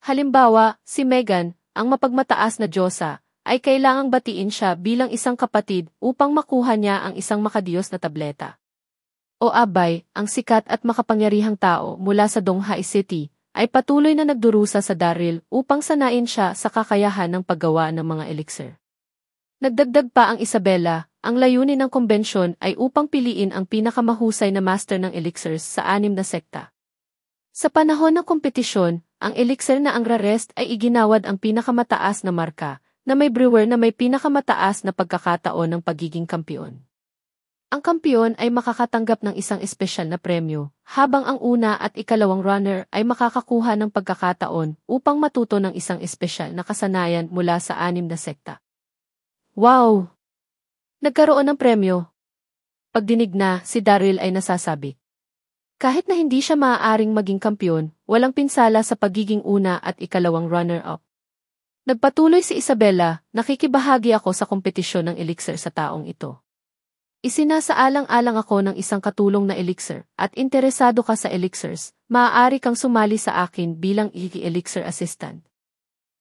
Halimbawa, si Megan, ang mapagmataas na diyosa, ay kailangang batiin siya bilang isang kapatid upang makuha niya ang isang makadiyos na tableta. O Abay, ang sikat at makapangyarihang tao mula sa Donghai City, ay patuloy na nagdurusa sa Daryl upang sanain siya sa kakayahan ng paggawa ng mga elixir. Nagdagdag pa ang Isabela, ang layunin ng kombensyon ay upang piliin ang pinakamahusay na master ng elixirs sa 6 na sekta. Sa panahon ng kompetisyon, ang elixir na ang rarest ay iginawad ang pinakamataas na marka, na may brewer na may pinakamataas na pagkakataon ng pagiging kampiyon. Ang kampiyon ay makakatanggap ng isang espesyal na premyo, habang ang una at ikalawang runner ay makakakuha ng pagkakataon upang matuto ng isang espesyal na kasanayan mula sa 6 na sekta. Wow! Nagkaroon ng premyo. Pagdinig na, si Daryl ay nasasabi. Kahit na hindi siya maaaring maging kampiyon, walang pinsala sa pagiging una at ikalawang runner-up. Nagpatuloy si Isabela, nakikibahagi ako sa kompetisyon ng elixir sa taong ito. Isinasaalang-alang ako ng isang katulong na elixir, at interesado ka sa elixirs, maaari kang sumali sa akin bilang elixir assistant.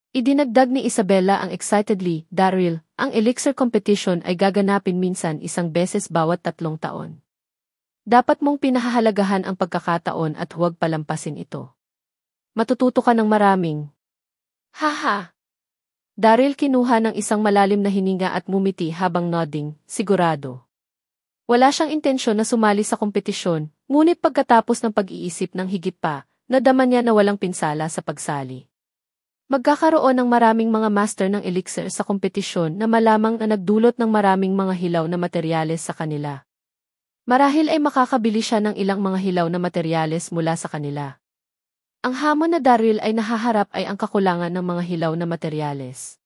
Idinagdag ni Isabela ang excitedly, Daryl, ang elixir competition ay gaganapin minsan 1 beses bawat 3 taon. Dapat mong pinahahalagahan ang pagkakataon at huwag palampasin ito. Matututo ka ng maraming. Haha! Daryl kinuha ng isang malalim na hininga at mumiti habang nodding, sigurado. Wala siyang intensyon na sumali sa kompetisyon, ngunit pagkatapos ng pag-iisip ng higit pa, nadama niya na walang pinsala sa pagsali. Magkakaroon ng maraming mga master ng elixir sa kompetisyon na malamang na nagdulot ng maraming mga hilaw na materyales sa kanila. Marahil ay makakabili siya ng ilang mga hilaw na materyales mula sa kanila. Ang hamon na Daryl ay nahaharap ay ang kakulangan ng mga hilaw na materyales.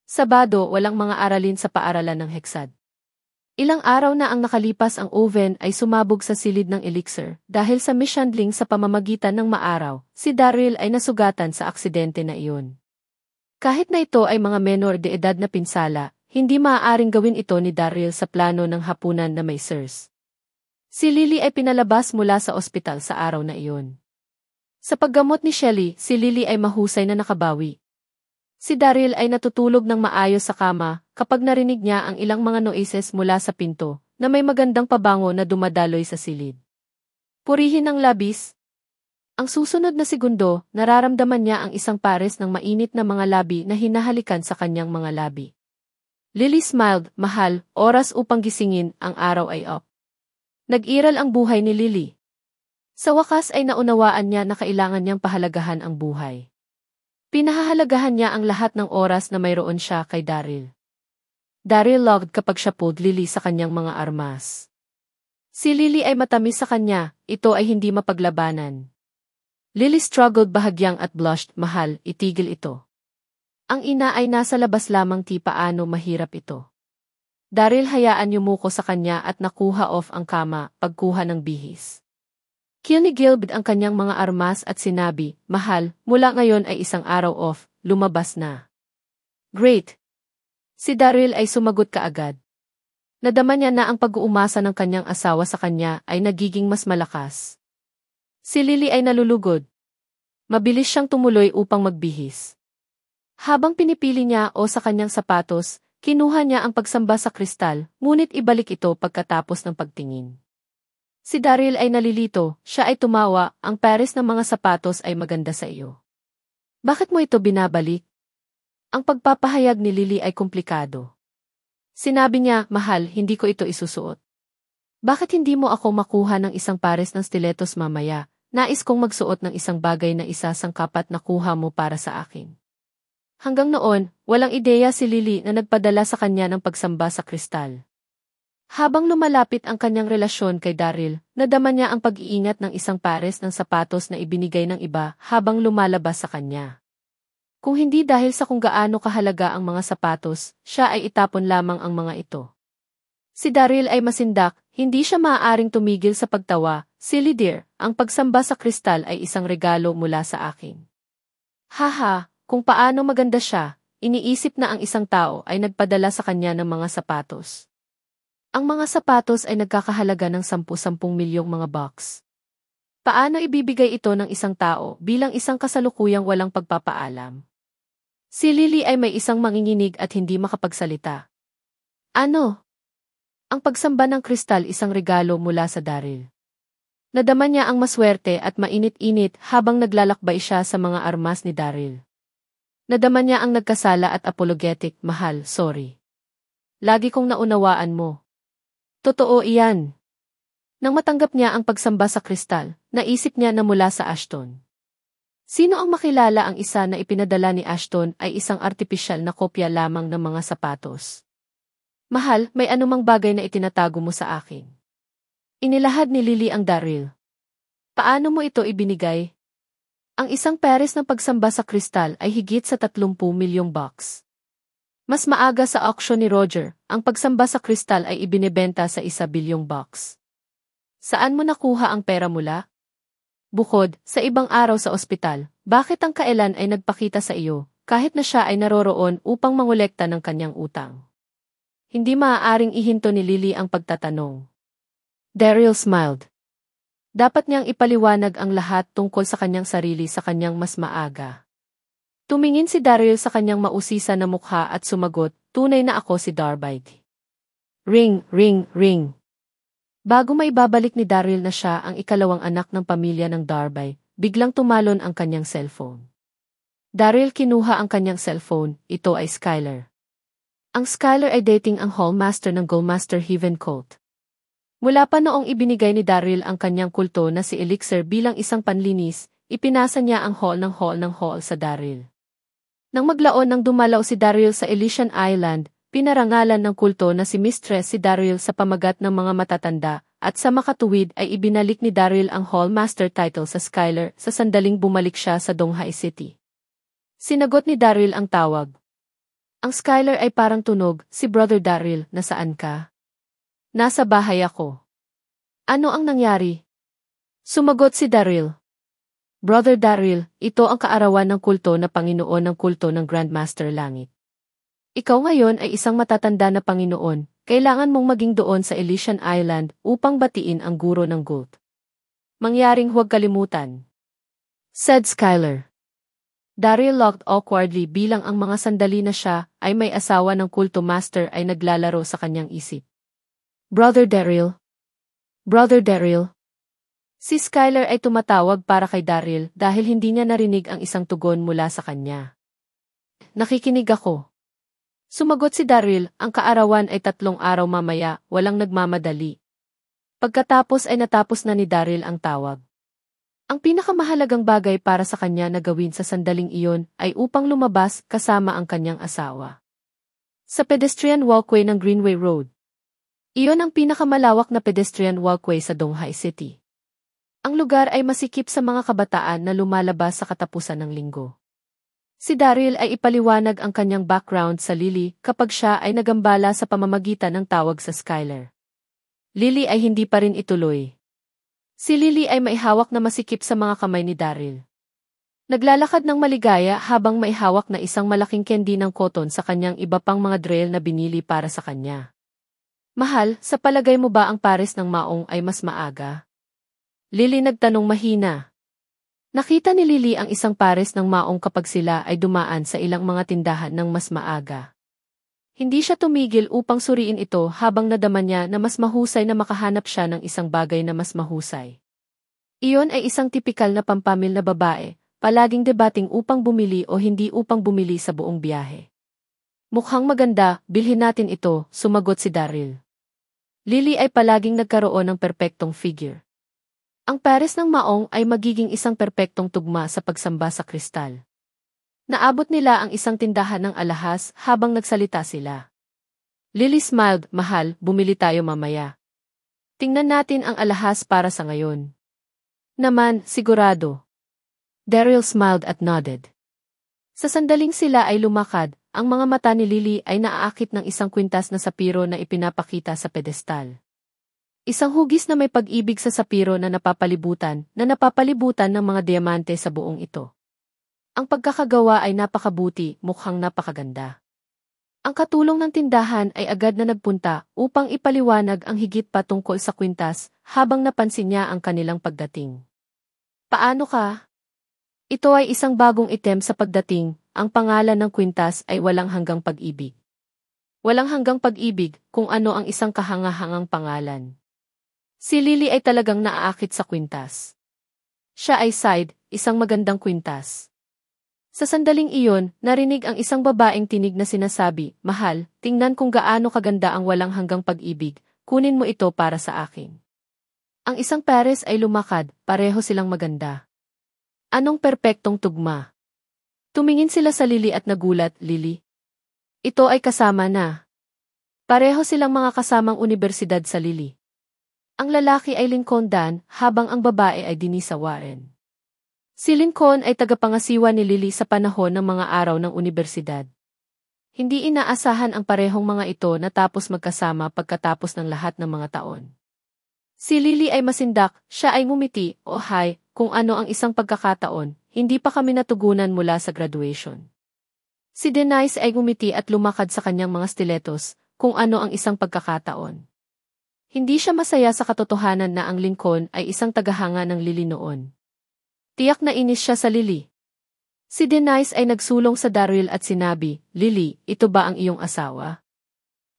Sabado, walang mga aralin sa paaralan ng Hexad. Ilang araw na ang nakalipas ang Oven ay sumabog sa silid ng elixir dahil sa mishandling sa pamamagitan ng maaraw, si Daryl ay nasugatan sa aksidente na iyon. Kahit na ito ay mga menor de edad na pinsala, hindi maaaring gawin ito ni Daryl sa plano ng hapunan na may SARS. Si Lily ay pinalabas mula sa ospital sa araw na iyon. Sa paggamot ni Shelly, si Lily ay mahusay na nakabawi. Si Daryl ay natutulog ng maayos sa kama kapag narinig niya ang ilang mga noises mula sa pinto na may magandang pabango na dumadaloy sa silid. Purihin ng labis. Ang susunod na segundo, nararamdaman niya ang isang pares ng mainit na mga labi na hinahalikan sa kanyang mga labi. Lily smiled, mahal, oras upang gisingin, ang araw ay up. Nag-iral ang buhay ni Lily. Sa wakas ay naunawaan niya na kailangan niyang pahalagahan ang buhay. Pinahahalagahan niya ang lahat ng oras na mayroon siya kay Daryl. Daryl logged kapag siya pulled Lily sa kanyang mga armas. Si Lily ay matamis sa kanya, ito ay hindi mapaglabanan. Lily struggled bahagyang at blushed, mahal, itigil ito. Ang ina ay nasa labas lamang paano mahirap ito. Daryl hayaan yumuko sa kanya at nakuha off ang kama, pagkuha ng bihis. Kinigilbid ang kanyang mga armas at sinabi, mahal, mula ngayon ay isang araw off, lumabas na. Great! Si Daryl ay sumagot kaagad. Nadama niya na ang pag-uumasa ng kanyang asawa sa kanya ay nagiging mas malakas. Si Lily ay nalulugod. Mabilis siyang tumuloy upang magbihis. Habang pinipili niya sa kanyang sapatos, kinuha niya ang pagsamba sa kristal, ngunit ibalik ito pagkatapos ng pagtingin. Si Daryl ay nalilito, siya ay tumawa, ang pares ng mga sapatos ay maganda sa iyo. Bakit mo ito binabalik? Ang pagpapahayag ni Lily ay komplikado. Sinabi niya, mahal, hindi ko ito isusuot. Bakit hindi mo ako makuha ng isang pares ng stilettos mamaya? Nais kong magsuot ng isang bagay na isasangkapat na kuha mo para sa akin. Hanggang noon, walang ideya si Lily na nagpadala sa kanya ng pagsamba sa kristal. Habang lumalapit ang kanyang relasyon kay Daryl, nadama niya ang pag-iingat ng isang pares ng sapatos na ibinigay ng iba habang lumalabas sa kanya. Kung hindi dahil sa kung gaano kahalaga ang mga sapatos, siya ay itapon lamang ang mga ito. Si Daryl ay masindak, hindi siya maaaring tumigil sa pagtawa, silly dear, ang pagsamba sa kristal ay isang regalo mula sa akin. Haha, kung paano maganda siya, iniisip na ang isang tao ay nagpadala sa kanya ng mga sapatos. Ang mga sapatos ay nagkakahalaga ng 10 milyong mga bucks. Paano ibibigay ito ng isang tao bilang isang kasalukuyang walang pagpapaalam? Si Lily ay may isang manginginig at hindi makapagsalita. Ano? Ang pagsamba ng kristal isang regalo mula sa Daryl. Nadama niya ang maswerte at mainit-init habang naglalakbay siya sa mga armas ni Daryl. Nadama niya ang nagkasala at apologetic, mahal, sorry. Lagi kong naunawaan mo. Totoo iyan. Nang matanggap niya ang pagsamba sa kristal, naisip niya na mula sa Ashton. Sino ang makilala ang isa na ipinadala ni Ashton ay isang artipisyal na kopya lamang ng mga sapatos? Mahal, may anumang bagay na itinatago mo sa akin. Inilahad ni Lily ang Daryl. Paano mo ito ibinigay? Ang isang pares ng pagsamba sa kristal ay higit sa 30 milyong bucks. Mas maaga sa auction ni Roger, ang pagsamba sa kristal ay ibinebenta sa 1 bilyong bucks. Saan mo nakuha ang pera mula? Bukod, sa ibang araw sa ospital, bakit ang kailan ay nagpakita sa iyo, kahit na siya ay naroroon upang mangolekta ng kanyang utang? Hindi maaaring ihinto ni Lily ang pagtatanong. Daryl smiled. Dapat niyang ipaliwanag ang lahat tungkol sa kanyang sarili sa kanyang mas maaga. Tumingin si Daryl sa kanyang mausisa na mukha at sumagot, tunay na ako si Darbide. Ring, ring, ring. Bago maibabalik ni Daryl na siya ang ikalawang anak ng pamilya ng Darbide, biglang tumalon ang kanyang cellphone. Daryl kinuha ang kanyang cellphone, ito ay Skylar. Ang Skylar ay dating ang Hallmaster ng Goldmaster Heaven Cult. Mula pa noong ibinigay ni Daryl ang kanyang kulto na si Elixir bilang isang panlinis, ipinasa niya ang hall ng hall sa Daryl. Nang maglaon ng dumalaw si Daryl sa Elysian Island, pinarangalan ng kulto na si Mistress si Daryl sa pamagat ng mga matatanda, at sa makatuwid ay ibinalik ni Daryl ang Hallmaster title sa Skylar sa sandaling bumalik siya sa Donghai City. Sinagot ni Daryl ang tawag. Ang Skylar ay parang tunog, si Brother Daryl, nasaan ka? Nasa bahay ako. Ano ang nangyari? Sumagot si Daryl. Brother Daryl, ito ang kaarawan ng kulto na Panginoon ng kulto ng Grandmaster Langit. Ikaw ngayon ay isang matatanda na Panginoon, kailangan mong maging doon sa Elysian Island upang batiin ang guro ng gold. Mangyaring huwag kalimutan. Said Skylar. Daryl looked awkwardly bilang ang mga sandali na siya ay may asawa ng kulto master ay naglalaro sa kanyang isip. Brother Daryl. Brother Daryl. Si Skylar ay tumatawag para kay Daryl dahil hindi niya narinig ang isang tugon mula sa kanya. Nakikinig ako. Sumagot si Daryl, ang kaarawan ay 3 araw mamaya, walang nagmamadali. Pagkatapos ay natapos na ni Daryl ang tawag. Ang pinakamahalagang bagay para sa kanya na gawin sa sandaling iyon ay upang lumabas kasama ang kanyang asawa. Sa pedestrian walkway ng Greenway Road. Iyon ang pinakamalawak na pedestrian walkway sa Donghai City. Ang lugar ay masikip sa mga kabataan na lumalabas sa katapusan ng linggo. Si Daryl ay ipaliwanag ang kanyang background sa Lily kapag siya ay nagambala sa pamamagitan ng tawag sa Skylar. Lily ay hindi pa rin ituloy. Si Lily ay maihawak na masikip sa mga kamay ni Daryl. Naglalakad ng maligaya habang maihawak na isang malaking candy ng cotton sa kanyang iba pang mga drill na binili para sa kanya. Mahal, sa palagay mo ba ang pares ng maong ay mas maaga? Lily nagtanong mahina. Nakita ni Lily ang isang pares ng maong kapag sila ay dumaan sa ilang mga tindahan ng mas maaga. Hindi siya tumigil upang suriin ito habang nadama niya na mas mahusay na makahanap siya ng isang bagay na mas mahusay. Iyon ay isang tipikal na pampamil na babae, palaging debating upang bumili o hindi upang bumili sa buong biyahe. Mukhang maganda, bilhin natin ito, sumagot si Daryl. Lily ay palaging nagkaroon ng perpektong figure. Ang pares ng maong ay magiging isang perpektong tugma sa pagsamba sa kristal. Naabot nila ang isang tindahan ng alahas habang nagsalita sila. Lily smiled, mahal, bumili tayo mamaya. Tingnan natin ang alahas para sa ngayon. Naman, sigurado. Daryl smiled at nodded. Sa sandaling sila ay lumakad, ang mga mata ni Lily ay naaakit ng isang kwintas na sapiro na ipinapakita sa pedestal. Isang hugis na may pag-ibig sa sapiro na napapalibutan ng mga diamante sa buong ito. Ang pagkakagawa ay napakabuti, mukhang napakaganda. Ang katulong ng tindahan ay agad na nagpunta upang ipaliwanag ang higit pa tungkol sa kwintas habang napansin niya ang kanilang pagdating. Paano ka? Ito ay isang bagong item sa pagdating, ang pangalan ng kwintas ay walang hanggang pag-ibig. Walang hanggang pag-ibig kung ano ang isang kahangahangang pangalan. Si Lily ay talagang naaakit sa kwintas. Siya ay sighed, isang magandang kwintas. Sa sandaling iyon, narinig ang isang babaeng tinig na sinasabi, mahal, tingnan kung gaano kaganda ang walang hanggang pag-ibig, kunin mo ito para sa akin. Ang isang pares ay lumakad, pareho silang maganda. Anong perpektong tugma? Tumingin sila sa Lily at nagulat, Lily. Ito ay kasama na. Pareho silang mga kasamang unibersidad sa Lily. Ang lalaki ay Lincoln Dan, habang ang babae ay Denisa Warren. Si Lincoln ay tagapangasiwa ni Lily sa panahon ng mga araw ng unibersidad. Hindi inaasahan ang parehong mga ito na tapos magkasama pagkatapos ng lahat ng mga taon. Si Lily ay masindak, siya ay ngumiti, oh hi, kung ano ang isang pagkakataon, hindi pa kami natugunan mula sa graduation. Si Denise ay ngumiti at lumakad sa kanyang mga stilettos, kung ano ang isang pagkakataon. Hindi siya masaya sa katotohanan na ang Lincoln ay isang tagahanga ng Lily noon. Tiyak na inis siya sa Lily. Si Denise ay nagsulong sa Daryl at sinabi, Lily, ito ba ang iyong asawa?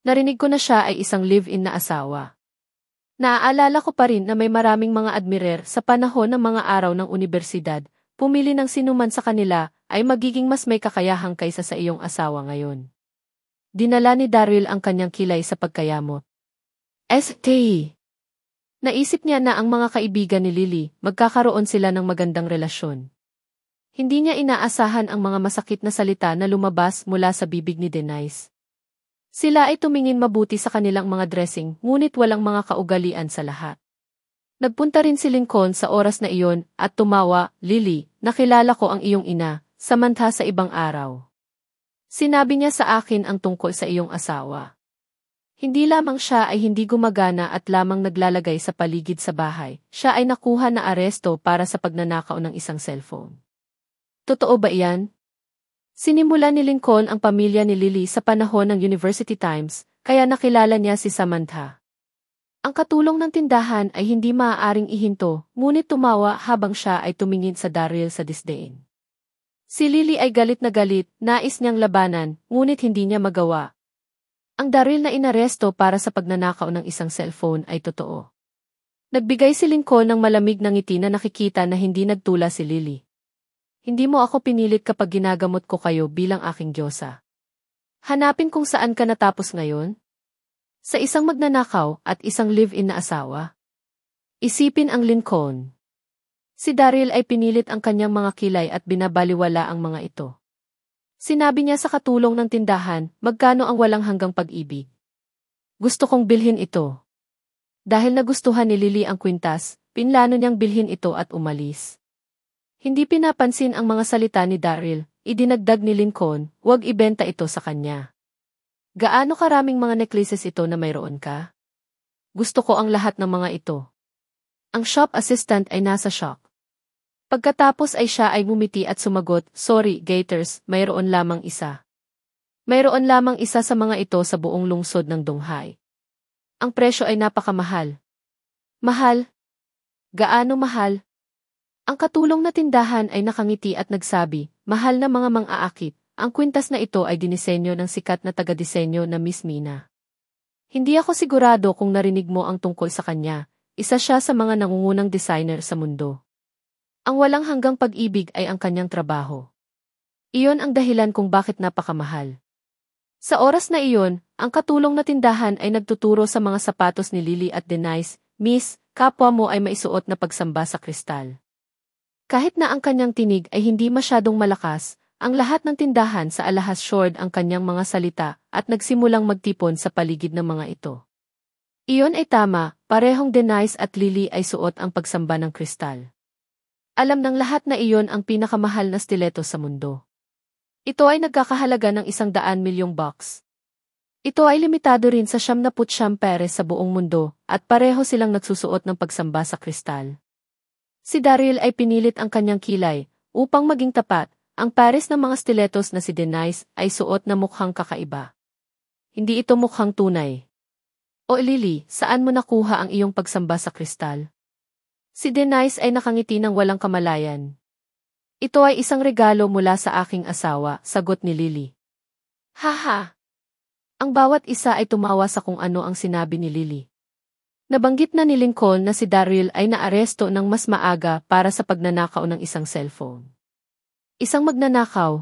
Narinig ko na siya ay isang live-in na asawa. Naaalala ko pa rin na may maraming mga admirer sa panahon ng mga araw ng unibersidad, pumili ng sinuman sa kanila ay magiging mas may kakayahang kaysa sa iyong asawa ngayon. Dinala ni Daryl ang kanyang kilay sa pagkayamot. St. Naisip niya na ang mga kaibigan ni Lily, magkakaroon sila ng magandang relasyon. Hindi niya inaasahan ang mga masakit na salita na lumabas mula sa bibig ni Denise. Sila ay tumingin mabuti sa kanilang mga dressing, ngunit walang mga kaugalian sa lahat. Nagpunta rin si Lincoln sa oras na iyon at tumawa, "Lily, nakilala ko ang iyong ina, Samantha sa ibang araw. Sinabi niya sa akin ang tungkol sa iyong asawa. Hindi lamang siya ay hindi gumagana at lamang naglalagay sa paligid sa bahay, siya ay nakuha na aresto para sa pagnanakaw ng isang cellphone." Totoo ba iyan? Sinimula ni Lincoln ang pamilya ni Lily sa panahon ng University Times, kaya nakilala niya si Samantha. Ang katulong ng tindahan ay hindi maaaring ihinto, ngunit tumawa habang siya ay tumingin sa Daryl sa disdain. Si Lily ay galit na galit, nais niyang labanan, ngunit hindi niya magawa. Ang Daryl na inaresto para sa pagnanakaw ng isang cellphone ay totoo. Nagbigay si Lincoln ng malamig na ngiti na nakikita na hindi nagtula si Lily. Hindi mo ako pinilit kapag ginagamot ko kayo bilang aking diyosa. Hanapin kung saan ka natapos ngayon? Sa isang magnanakaw at isang live-in na asawa? Isipin ang Lincoln. Si Daryl ay pinilit ang kanyang mga kilay at binabaliwala ang mga ito. Sinabi niya sa katulong ng tindahan, "Magkano ang walang hanggang pag-ibig? Gusto kong bilhin ito." Dahil nagustuhan ni Lily ang kwintas, pinlano niyang bilhin ito at umalis. Hindi pinapansin ang mga salita ni Daryl, idinagdag ni Lincoln, "Huwag ibenta ito sa kanya." "Gaano karaming mga necklaces ito na mayroon ka?" "Gusto ko ang lahat ng mga ito." Ang shop assistant ay nasa shock. Pagkatapos ay siya ay ngumiti at sumagot, "Sorry, Gators, mayroon lamang isa. Mayroon lamang isa sa mga ito sa buong lungsod ng Donghae. Ang presyo ay napakamahal." "Mahal? Gaano mahal?" Ang katulong na tindahan ay nakangiti at nagsabi, "Mahal na mga mang-aakit, ang kwintas na ito ay dinisenyo ng sikat na taga-disenyo na Miss Mina. Hindi ako sigurado kung narinig mo ang tungkol sa kanya, isa siya sa mga nangungunang designer sa mundo. Ang walang hanggang pag-ibig ay ang kanyang trabaho. Iyon ang dahilan kung bakit napakamahal." Sa oras na iyon, ang katulong na tindahan ay nagtuturo sa mga sapatos ni Lily at Denise, "Miss, kapwa mo ay maisuot na pagsamba sa kristal." Kahit na ang kanyang tinig ay hindi masyadong malakas, ang lahat ng tindahan sa alahas shored ang kanyang mga salita at nagsimulang magtipon sa paligid ng mga ito. Iyon ay tama, parehong Denise at Lily ay suot ang pagsamba ng kristal. Alam ng lahat na iyon ang pinakamahal na stiletto sa mundo. Ito ay nagkakahalaga ng 100 milyong bucks. Ito ay limitado rin sa 79 peres sa buong mundo, at pareho silang nagsusuot ng pagsamba sa kristal. Si Daryl ay pinilit ang kanyang kilay, upang maging tapat, ang pares ng mga stilettos na si Denise ay suot na mukhang kakaiba. Hindi ito mukhang tunay. "O Lily, saan mo nakuha ang iyong pagsamba sa kristal?" Si Denise ay nakangiti ng walang kamalayan. "Ito ay isang regalo mula sa aking asawa," sagot ni Lily. "Haha!" Ang bawat isa ay tumawa sa kung ano ang sinabi ni Lily. Nabanggit na ni Lincoln na si Daryl ay naaresto ng mas maaga para sa pagnanakaw ng isang cellphone. Isang magnanakaw?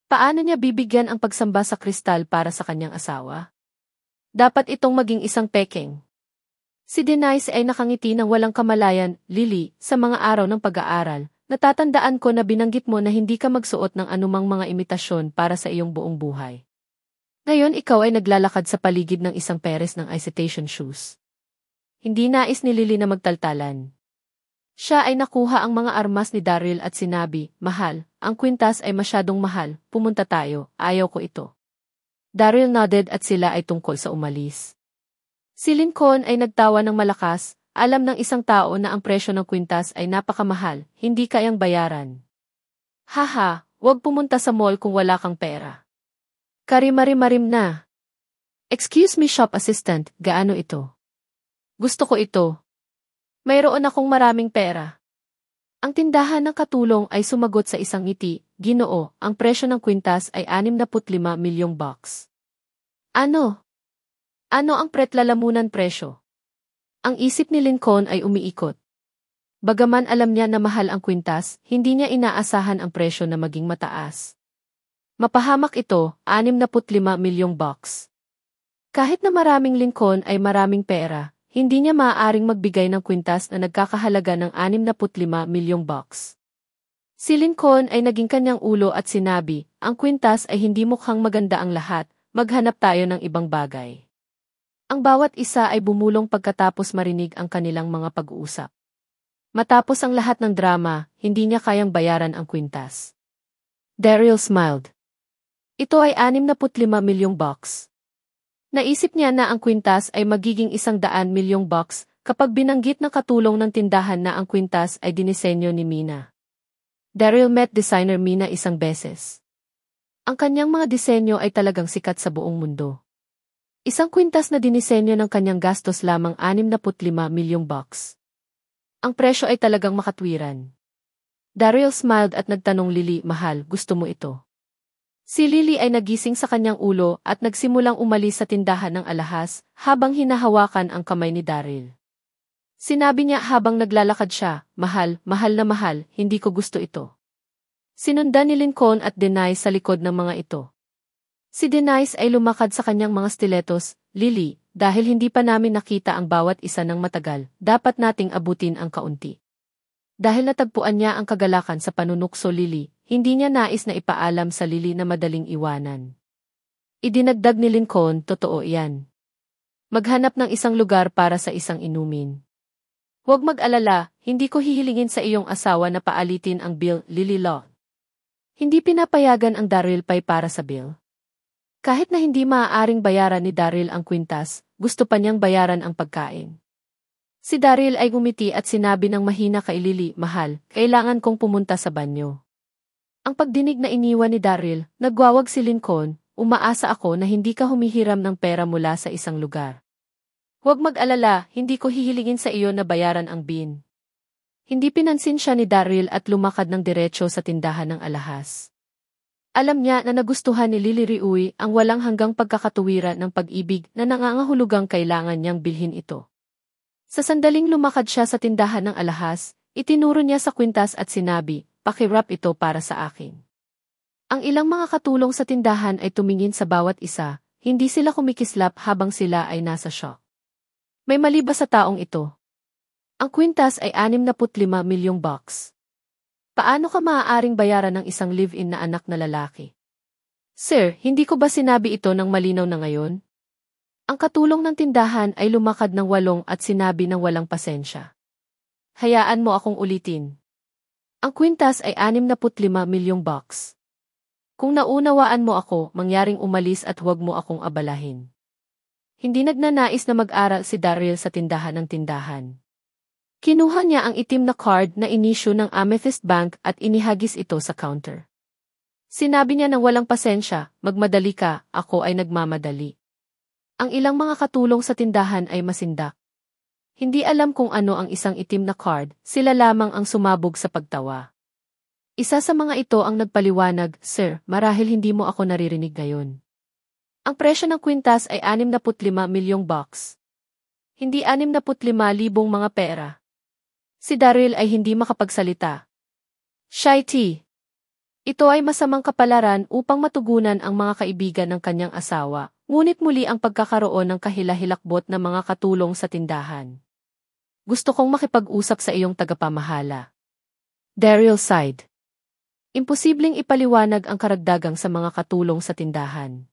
Paano niya bibigyan ang pagsamba sa kristal para sa kanyang asawa? Dapat itong maging isang pekeng. Si Denise ay nakangiti ng walang kamalayan, "Lily, sa mga araw ng pag-aaral, natatandaan ko na binanggit mo na hindi ka magsuot ng anumang mga imitasyon para sa iyong buong buhay. Ngayon ikaw ay naglalakad sa paligid ng isang pares ng imitation shoes." Hindi nais ni Lily na magtaltalan. Siya ay nakuha ang mga armas ni Daryl at sinabi, "Mahal, ang kwintas ay masyadong mahal, pumunta tayo, ayaw ko ito." Daryl nodded at sila ay tungkol sa umalis. Si Lincoln ay nagtawa ng malakas, alam ng isang tao na ang presyo ng kwintas ay napakamahal, hindi kayang bayaran. "Haha, huwag pumunta sa mall kung wala kang pera. Karimari-marim na." "Excuse me, shop assistant, gaano ito?" "Gusto ko ito. Mayroon akong maraming pera." Ang tindahan ng katulong ay sumagot sa isang ngiti, "Ginoo, ang presyo ng kwintas ay 65 milyong bucks." "Ano? Ano ang pretlalamunan presyo?" Ang isip ni Lincoln ay umiikot. Bagaman alam niya na mahal ang kwintas, hindi niya inaasahan ang presyo na maging mataas. Mapahamak ito, 65 milyong bucks. Kahit na maraming Lincoln ay maraming pera, hindi niya maaaring magbigay ng kwintas na nagkakahalaga ng 65 milyong bucks. Si Lincoln ay naging kanyang ulo at sinabi, ang kwintas ay hindi mukhang maganda ang lahat, maghanap tayo ng ibang bagay. Ang bawat isa ay bumulong pagkatapos marinig ang kanilang mga pag-uusap. Matapos ang lahat ng drama, hindi niya kayang bayaran ang kwintas. Daryl smiled. Ito ay 65 milyong bucks. Naisip niya na ang kwintas ay magiging 100 milyong bucks kapag binanggit ng katulong ng tindahan na ang kwintas ay dinisenyo ni Mina. Daryl met designer Mina isang beses. Ang kanyang mga disenyo ay talagang sikat sa buong mundo. Isang kwintas na dinisenyo ng kanyang gastos lamang 65 milyong bucks. Ang presyo ay talagang makatwiran. Daryl smiled at nagtanong Lily, mahal, gusto mo ito? Si Lily ay nagising sa kanyang ulo at nagsimulang umalis sa tindahan ng alahas habang hinahawakan ang kamay ni Daryl. Sinabi niya habang naglalakad siya, mahal, mahal na mahal, hindi ko gusto ito. Sinundan ni Lincoln at Denise sa likod ng mga ito. Si Denise ay lumakad sa kanyang mga stilettos, Lily, dahil hindi pa namin nakita ang bawat isa ng matagal, dapat nating abutin ang kaunti. Dahil natagpuan niya ang kagalakan sa panunukso Lily, hindi niya nais na ipaalam sa Lily na madaling iwanan. Idinagdag ni Lincoln, totoo iyan. Maghanap ng isang lugar para sa isang inumin. Huwag mag-alala, hindi ko hihilingin sa iyong asawa na paalitin ang bill, Lily Law. Hindi pinapayagan ang Daryl pay para sa bill. Kahit na hindi maaaring bayaran ni Daryl ang kwintas, gusto pa niyang bayaran ang pagkain. Si Daryl ay gumiti at sinabi ng mahina kay Lily, mahal, kailangan kong pumunta sa banyo. Ang pagdinig na iniwan ni Daryl, nagwawag si Lincoln, umaasa ako na hindi ka humihiram ng pera mula sa isang lugar. Huwag mag-alala, hindi ko hihilingin sa iyo na bayaran ang bin. Hindi pinansin siya ni Daryl at lumakad ng diretso sa tindahan ng alahas. Alam niya na nagustuhan ni Lily Riuy ang walang hanggang pagkakatuwiran ng pag-ibig na nangangahulugang kailangan niyang bilhin ito. Sa sandaling lumakad siya sa tindahan ng alahas, itinuro niya sa kwintas at sinabi, pakirap ito para sa akin. Ang ilang mga katulong sa tindahan ay tumingin sa bawat isa, hindi sila kumikislap habang sila ay nasa shock. May mali ba sa taong ito? Ang kwintas ay 65 milyong bucks. Paano ka maaaring bayaran ng isang live-in na anak na lalaki? Sir, hindi ko ba sinabi ito ng malinaw na ngayon? Ang katulong ng tindahan ay lumakad ng walong at sinabi ng walang pasensya. Hayaan mo akong ulitin. Ang kwintas ay 65 milyong bucks. Kung naunawaan mo ako, mangyaring umalis at huwag mo akong abalahin. Hindi nagnanais na mag-aral si Daryl sa tindahan ng tindahan. Kinuha niya ang itim na card na inisyu ng Amethyst Bank at inihagis ito sa counter. Sinabi niya ng walang pasensya, magmadali ka, ako ay nagmamadali. Ang ilang mga katulong sa tindahan ay masindak. Hindi alam kung ano ang isang itim na card, sila lamang ang sumabog sa pagtawa. Isa sa mga ito ang nagpaliwanag, Sir, marahil hindi mo ako naririnig ngayon. Ang presyo ng kwintas ay 65 milyong bucks. Hindi 65,000 mga pera. Si Daryl ay hindi makapagsalita. Shitey. Ito ay masamang kapalaran upang matugunan ang mga kaibigan ng kanyang asawa, ngunit muli ang pagkakaroon ng kahilahilakbot na mga katulong sa tindahan. Gusto kong makipag-usap sa iyong tagapamahala. Daryl sighed. Imposibleng ipaliwanag ang karagdagang sa mga katulong sa tindahan.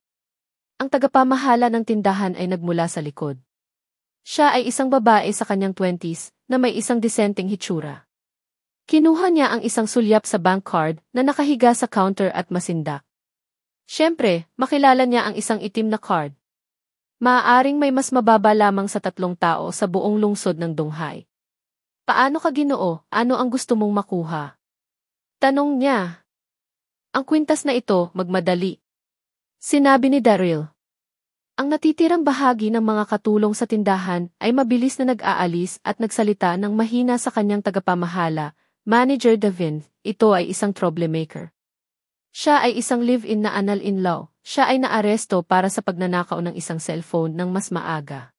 Ang tagapamahala ng tindahan ay nagmula sa likod. Siya ay isang babae sa kanyang 20s na may isang disenteng hitsura. Kinuha niya ang isang sulyap sa bank card na nakahiga sa counter at masindak. Siyempre, makilala niya ang isang itim na card. Maaaring may mas mababa lamang sa 3 tao sa buong lungsod ng Donghae. Paano ka Ginoo? Ano ang gusto mong makuha? Tanong niya. Ang kwintas na ito, magmadali. Sinabi ni Daryl. Ang natitirang bahagi ng mga katulong sa tindahan ay mabilis na nag-aalis at nagsalita ng mahina sa kanyang tagapamahala, Manager Davin, ito ay isang troublemaker. Siya ay isang live-in na anal-in-law, siya ay naaresto para sa pagnanakaw ng isang cellphone ng mas maaga.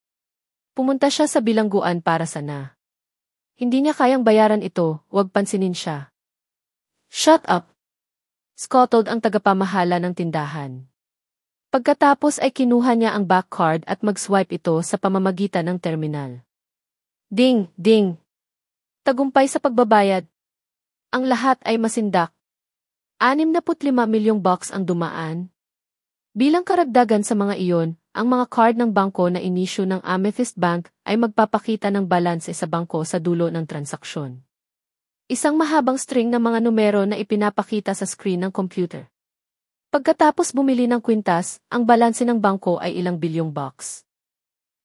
Pumunta siya sa bilangguan para sana. Hindi niya kayang bayaran ito, huwag pansinin siya. Shut up! Scuttled ang tagapamahala ng tindahan. Pagkatapos ay kinuha niya ang back card at mag-swipe ito sa pamamagitan ng terminal. Ding! Ding! Tagumpay sa pagbabayad. Ang lahat ay masindak. 65 milyong bucks ang dumaan. Bilang karagdagan sa mga iyon, ang mga card ng bangko na inisyu ng Amethyst Bank ay magpapakita ng balanse sa bangko sa dulo ng transaksyon. Isang mahabang string ng mga numero na ipinapakita sa screen ng computer. Pagkatapos bumili ng kwintas, ang balanse ng bangko ay ilang bilyong bucks.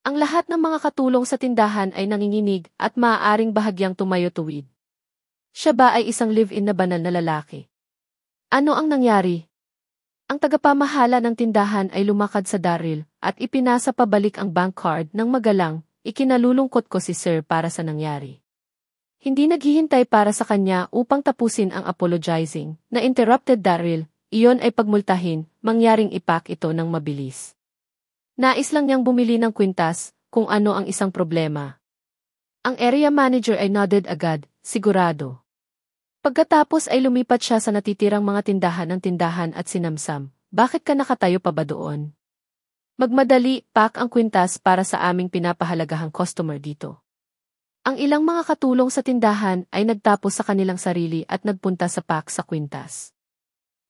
Ang lahat ng mga katulong sa tindahan ay nanginginig at maaaring bahagyang tumayo tuwid. Siya ba ay isang live-in na banal na lalaki? Ano ang nangyari? Ang tagapamahala ng tindahan ay lumakad sa Daryl at ipinasa pabalik ang bank card ng magalang, ikinalulungkot ko si Sir para sa nangyari. Hindi naghihintay para sa kanya upang tapusin ang apologizing, na interrupted Daryl, iyon ay pagmultahin, mangyaring ipak ito ng mabilis. Nais lang niyang bumili ng kwintas, kung ano ang isang problema. Ang area manager ay nodded agad, sigurado. Pagkatapos ay lumipat siya sa natitirang mga tindahan ng tindahan at sinamsam, bakit ka nakatayo pa ba doon? Magmadali, pak ang kwintas para sa aming pinapahalagahang customer dito. Ang ilang mga katulong sa tindahan ay nagtapos sa kanilang sarili at nagpunta sa pak sa kwintas.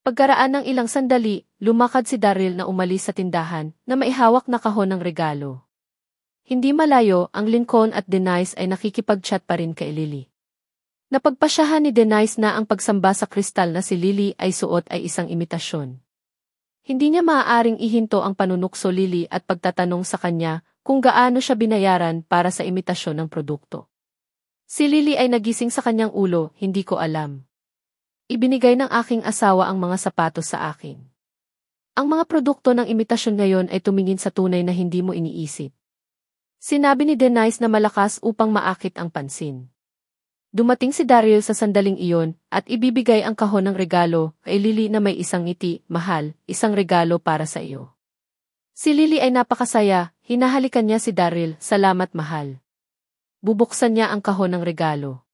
Pagkaraan ng ilang sandali, lumakad si Daryl na umalis sa tindahan na maihawak na kahon ng regalo. Hindi malayo, ang Lincoln at Denise ay nakikipag-chat pa rin kay Lily. Napagpasyahan ni Denise na ang pagsamba sa kristal na si Lily ay suot ay isang imitasyon. Hindi niya maaaring ihinto ang panunukso Lily at pagtatanong sa kanya kung gaano siya binayaran para sa imitasyon ng produkto. Si Lily ay nagising sa kanyang ulo, hindi ko alam. Ibinigay ng aking asawa ang mga sapatos sa akin. Ang mga produkto ng imitasyon ngayon ay tumingin sa tunay na hindi mo iniisip. Sinabi ni Denise na malakas upang maakit ang pansin. Dumating si Daryl sa sandaling iyon at ibibigay ang kahon ng regalo kay Lily na may isang ngiti, mahal, isang regalo para sa iyo. Si Lily ay napakasaya, hinahalikan niya si Daryl, salamat mahal. Bubuksan niya ang kahon ng regalo.